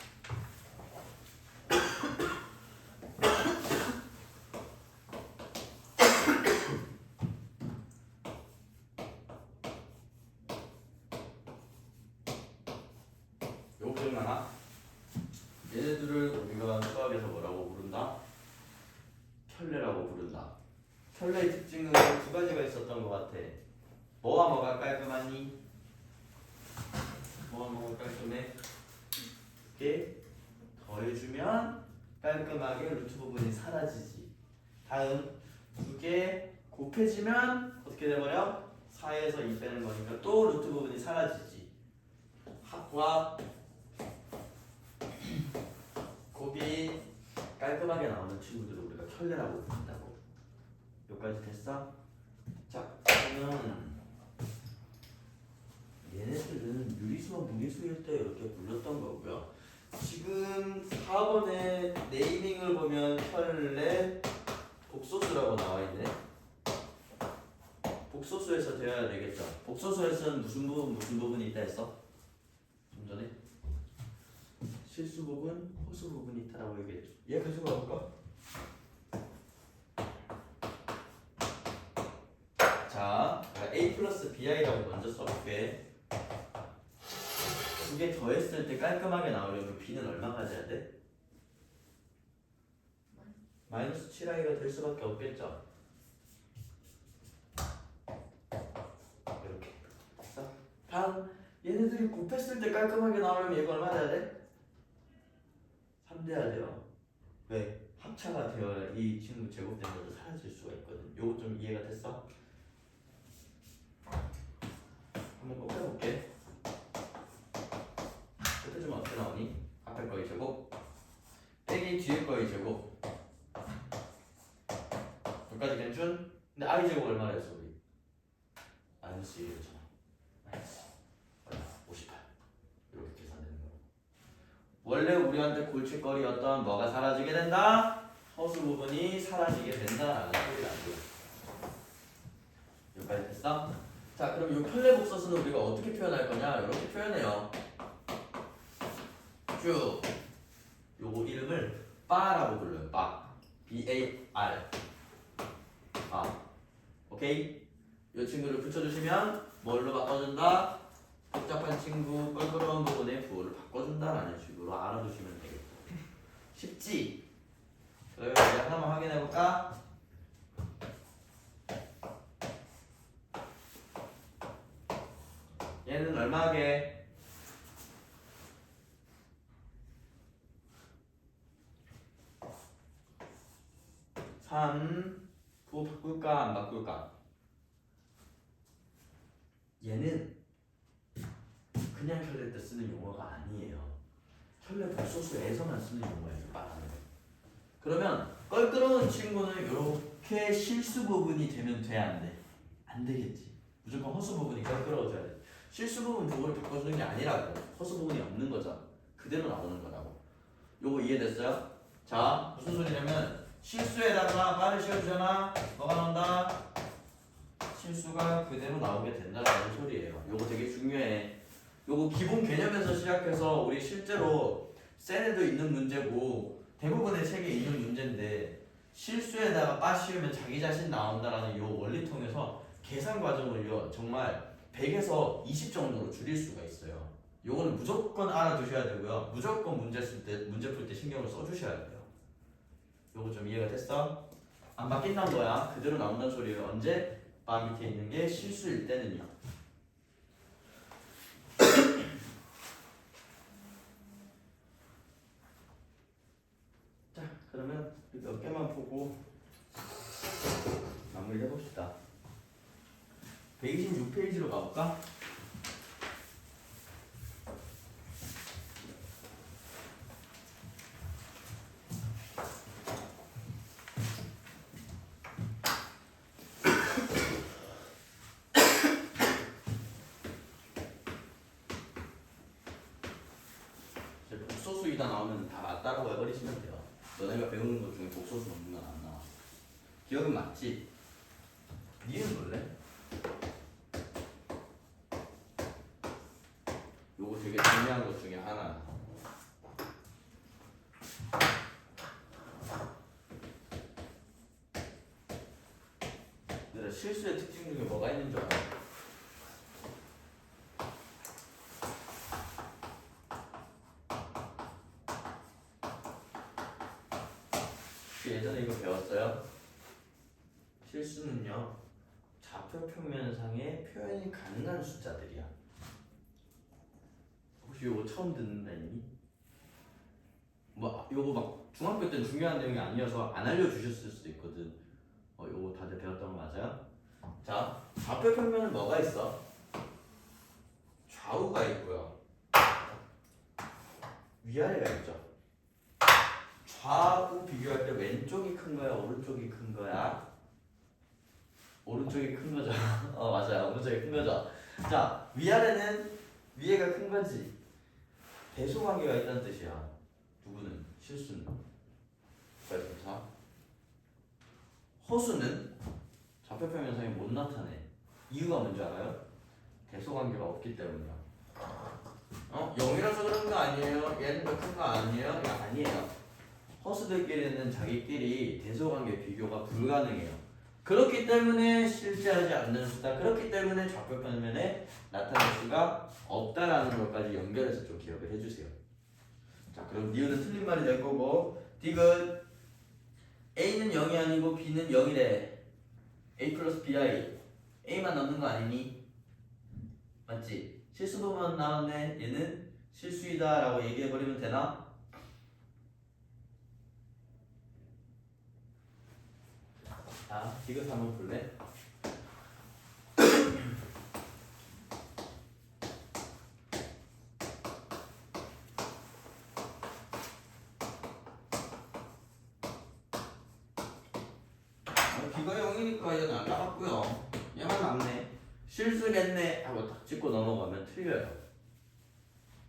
Speaker 1: 요거 기억나나? 얘네들을 우리가 수학에서 뭐라고 부른다? 켤레라고 부른다. 켤레의 특징은 두 가지가 있었던 것 같아. 뭐와 뭐가 깔끔하니? 뭐와 뭐가 깔끔해? 이렇게 더해주면 깔끔하게 루트 부분이 사라지지. 다음 두 개 곱해지면 어떻게 돼버려? 4에서 2 빼는 거니까 또 루트 부분이 사라지지. 합과 곱이 깔끔하게 나오는 친구들을 우리가 켤레라고 부른다고. 여기까지 됐어? 자, 그러면 얘네들은 유리수와 무리수일 때 이렇게 불렀던 거고요. 지금 4번의 네이밍을 보면 켤레 복소수라고 나와 있네. 복소수에서 되어야 되겠죠. 복소수에서는 무슨 부분이 있다 했어? 좀 전에 실수 부분, 허수 부분이 있다라고 얘기했죠. 얘 가지고 가볼까? 자, a 플러스 bi라고 먼저 써볼게. 두 개 더했을 때 깔끔하게 나오려면 b는 얼마 가져야 돼? 마이너스 7i가 될 수밖에 없겠죠. 이렇게. 자, 다음 얘네들이 곱했을 때 깔끔하게 나오려면 얘가 얼마 돼야 돼? 3 돼야 돼요. 왜? 합차가 되어야 이 친구 제곱된 것도 사라질 수가 있거든. 요거 좀 이해가 됐어? 한번 꼭 해볼게. 그때 좀 어떻게 나오니? 앞에 거의 제곱 빼기 뒤에 거의 제곱. 여기까지 괜춘? 근데 i 제곱 얼마나 했어 우리? 마이너스 1이었잖아. 마이너스 58 이렇게 계산되는 거야. 원래 우리한테 골칫거리였던 뭐가 사라지게 된다? 허수 부분이 사라지게 된다라는 소리라고요. 여기까지 됐어? 자, 그럼 이 켤레 복소수는 우리가 어떻게 표현할 거냐? 이렇게 표현해요. 쭉. 요거 이름을 바라고 불러요. 바. B-A-R. 바. 오케이? 이 친구를 붙여주시면 뭘로 바꿔준다? 복잡한 친구 껄끄러운 부분의 부호를 바꿔준다라는 식으로 알아두시면 되겠다. 쉽지? 그러면 이제 하나만 확인해볼까? 얘는 얼마게? 3 부호 바꿀까 안 바꿀까? 얘는 그냥 혈낼 때 쓰는 용어가 아니에요. 혈내 복소수에서만 쓰는 용어예요. 말하는. 그러면 껄끄러운 친구는 이렇게 실수 부분이 되면 돼, 안 돼? 안 되겠지. 무조건 허수 부분이 껄끄러워져야 돼. 실수 부분 부호를 바꿔주는 게 아니라고. 허수 부분이 없는 거잖아. 그대로 나오는 거라고. 요거 이해됐어요? 자, 무슨 소리냐면 실수에다가 말을 씌워주잖아. 뭐가 나온다? 실수가 그대로 나오게 된다는 소리예요. 요거 되게 중요해. 요거 기본 개념에서 시작해서 우리 실제로 셀에도 있는 문제고 대부분의 책에 있는 문제인데 실수에다가 빠씌우면 자기 자신 나온다라는 요 원리 통해서 계산 과정을요 정말 100에서 20 정도로 줄일 수가 있어요. 요거는 무조건 알아두셔야 되고요. 무조건 문제 풀 때 신경을 써주셔야 돼요. 요거 좀 이해가 됐어? 안 바뀐다는 거야. 그대로 나온다는 소리예요. 언제? 바 밑에 있는 게 실수일 때는요. 자, 그러면 몇 개만 보고 마무리 해봅시다. 126페이지로 가볼까? 복소수이다 나오면 다 맞다라고 해버리시면 돼요. 너네가 배우는 것 중에 복소수 없는 건 안 나와. 기억은 맞지? 니은 볼래? 요거 되게 중요한 것 중에 하나. 얘들아, 실수의 특징 중에 뭐가 있는 줄 알아? 예전에 이거 배웠어요? 실수는요 좌표 평면상에 표현이 가능한 숫자들이야. 혹시 이거 처음 듣는 애니? 뭐 요거 막 중학교 때는 중요한 내용이 아니어서 안 알려주셨을 수도 있거든. 요거 다들 배웠던 거 맞아요? 자, 좌표 평면은 뭐가 있어? 좌우가 있고요 위아래가 있죠. 좌우 비교할 때 왼쪽이 큰 거야, 오른쪽이 큰 거야? 오른쪽이 큰 거죠. 맞아요. 오른쪽이 큰 거죠. 자, 위아래는 위에가 큰 거지. 대소관계가 있다는 뜻이야. 누구는? 실수는. 그래서 자, 허수는 좌표평면상에 못 나타내. 이유가 뭔지 알아요? 대소관계가 없기 때문이야. 0이라서 그런 거 아니에요? 얘는 더 큰 거 아니에요? 이거 아니에요. 허수들끼리는 자기끼리 대소관계 비교가 불가능해요. 그렇기 때문에 실제하지 않는 수다. 그렇기 때문에 좌표평면에 나타날 수가 없다라는 것까지 연결해서 좀 기억을 해주세요. 자, 그럼 니은은 틀린 말이 될 거고, 디귿 A는 0이 아니고 B는 0이래. A 플러스 BI. A만 넣는 거 아니니? 맞지? 실수 부분 나왔네. 얘는 실수이다 라고 얘기해버리면 되나? 자, 디귿 한번 볼래? B가 0이니까 얘는 안 나갔고요. 얘만 남네. 실수겠네 하고 딱 찍고 넘어가면 틀려요.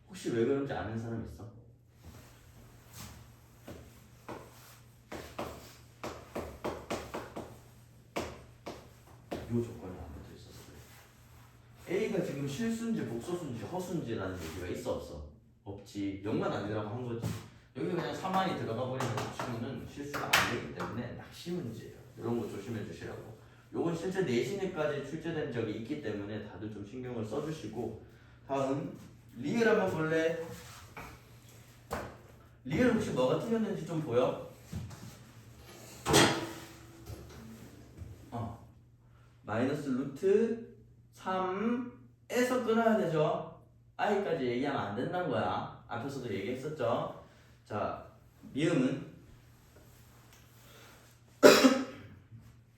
Speaker 1: 혹시 왜 그런지 아는 사람 있어? 요 조건이 안 붙어 있었어요. 여기가 지금 실수인지 복소수인지 허수인지라는 얘기가 있어 없어? 없지. 0만 아니라고 한 거지. 여기 그냥 3만이 들어가 버리면 치고는 실수가 안 되기 때문에 낚시 문제예요. 이런 거 조심해 주시라고. 요건 실제 내신에까지 출제된 적이 있기 때문에 다들 좀 신경을 써주시고. 다음 리을 한번 볼래? 리을 혹시 뭐가 틀렸는지 좀 보여? 마이너스 루트 3에서 끊어야 되죠. i까지 얘기하면 안 된다는 거야. 앞에서도 얘기했었죠. 자, 미음은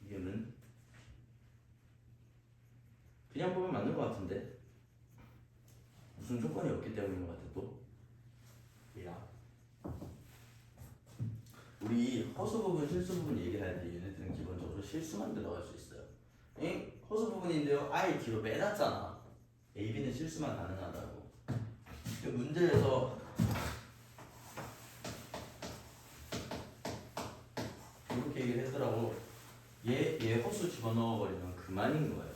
Speaker 1: 미음은 그냥 보면 맞는 것 같은데 무슨 조건이 없기 때문인 것 같아. 또 야, 우리 허수 부분, 실수 부분 얘기할 때 얘네들은 기본적으로 실수만 들어갈 수 있어요. 응? 허수 부분인데요. i 뒤로 빼놨잖아. a, b는 실수만 가능하다고. 문제에서 이렇게 얘기를 했더라고. 얘 허수 집어넣어버리면 그만인 거예요.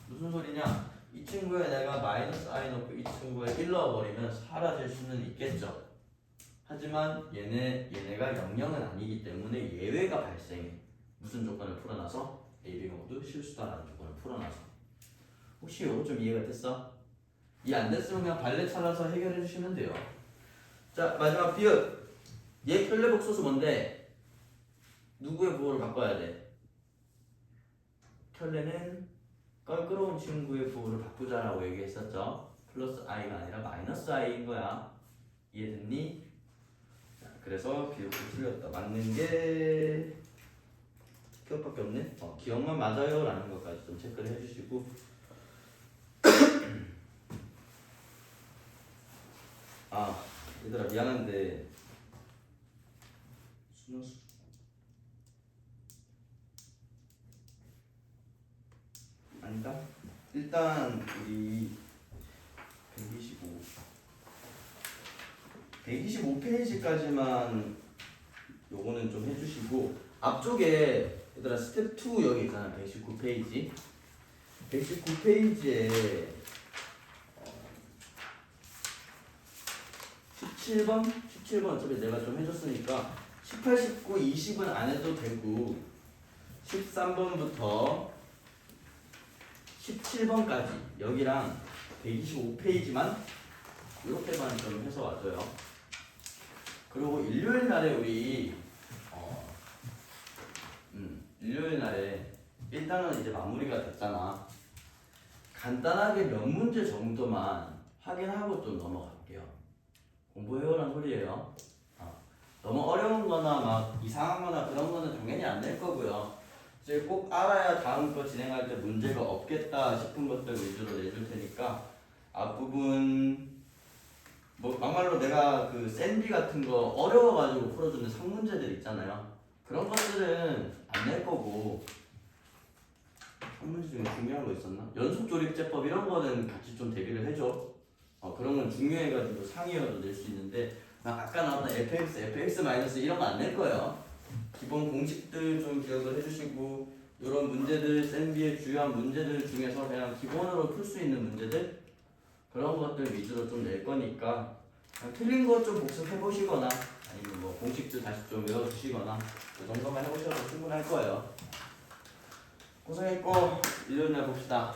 Speaker 1: 무슨 소리냐? 이 친구에 내가 마이너스 i 넣고 이 친구에 1 넣어버리면 사라질 수는 있겠죠. 하지만 얘네가 0,0은 아니기 때문에 예외가 발생해. 무슨 조건을 풀어놔서? A, B가 모두 실수다라는 조건을 풀어놔서. 혹시 이거 좀 이해가 됐어? 이해 안 됐으면 그냥 발레 잘라서 해결해 주시면 돼요. 자, 마지막 비읍. 얘 켤레복소수 뭔데? 누구의 부호를 바꿔야 돼? 켤레는 껄끄러운 친구의 부호를 바꾸자라고 얘기했었죠. 플러스 i가 아니라 마이너스 i인 거야. 이해됐니? 자, 그래서 비읍도 틀렸다. 맞는 게 기억밖에 없네. 기억만 맞아요 라는 것까지 좀 체크를 해주시고. 아, 얘들아 미안한데 순서수 아니다. 일단 우리 125페이지까지만 요거는 좀 해주시고, 앞쪽에 얘들아 스텝 2 여기 있잖아. 119페이지 119페이지에 17번 어차피 내가 좀 해줬으니까 18, 19, 20은 안 해도 되고 13번부터 17번까지 여기랑 125페이지만 이렇게만 좀 해서 와줘요. 그리고 일요일 날에 우리 일요일 날에 일단은 이제 마무리가 됐잖아. 간단하게 몇 문제 정도만 확인하고 좀 넘어갈게요. 공부해오란 소리예요. 너무 어려운 거나 막 이상한 거나 그런 거는 당연히 안 낼 거고요. 이제 꼭 알아야 다음 거 진행할 때 문제가 없겠다 싶은 것들 위주로 내줄 테니까 앞부분 뭐 막말로 내가 그 샌디 같은 거 어려워가지고 풀어주는 상문제들 있잖아요. 그런 것들은 안 낼 거고, 상문제 중에 중요한 거 있었나? 연속조립제법 이런 거는 같이 좀 대비를 해줘. 그런 건 중요해가지고 상위여도 낼 수 있는데 아까 나왔던 fx, fx- 이런 거 안 낼 거예요. 기본 공식들 좀 기억을 해주시고, 이런 문제들, 샌비의 주요한 문제들 중에서 그냥 기본으로 풀 수 있는 문제들 그런 것들 위주로 좀 낼 거니까 틀린 거 좀 복습해 보시거나 아니면 뭐 공식들 다시 좀 외워주시거나 그 정도만 해보셔도 충분할 거예요. 고생했고 일요일 날 봅시다.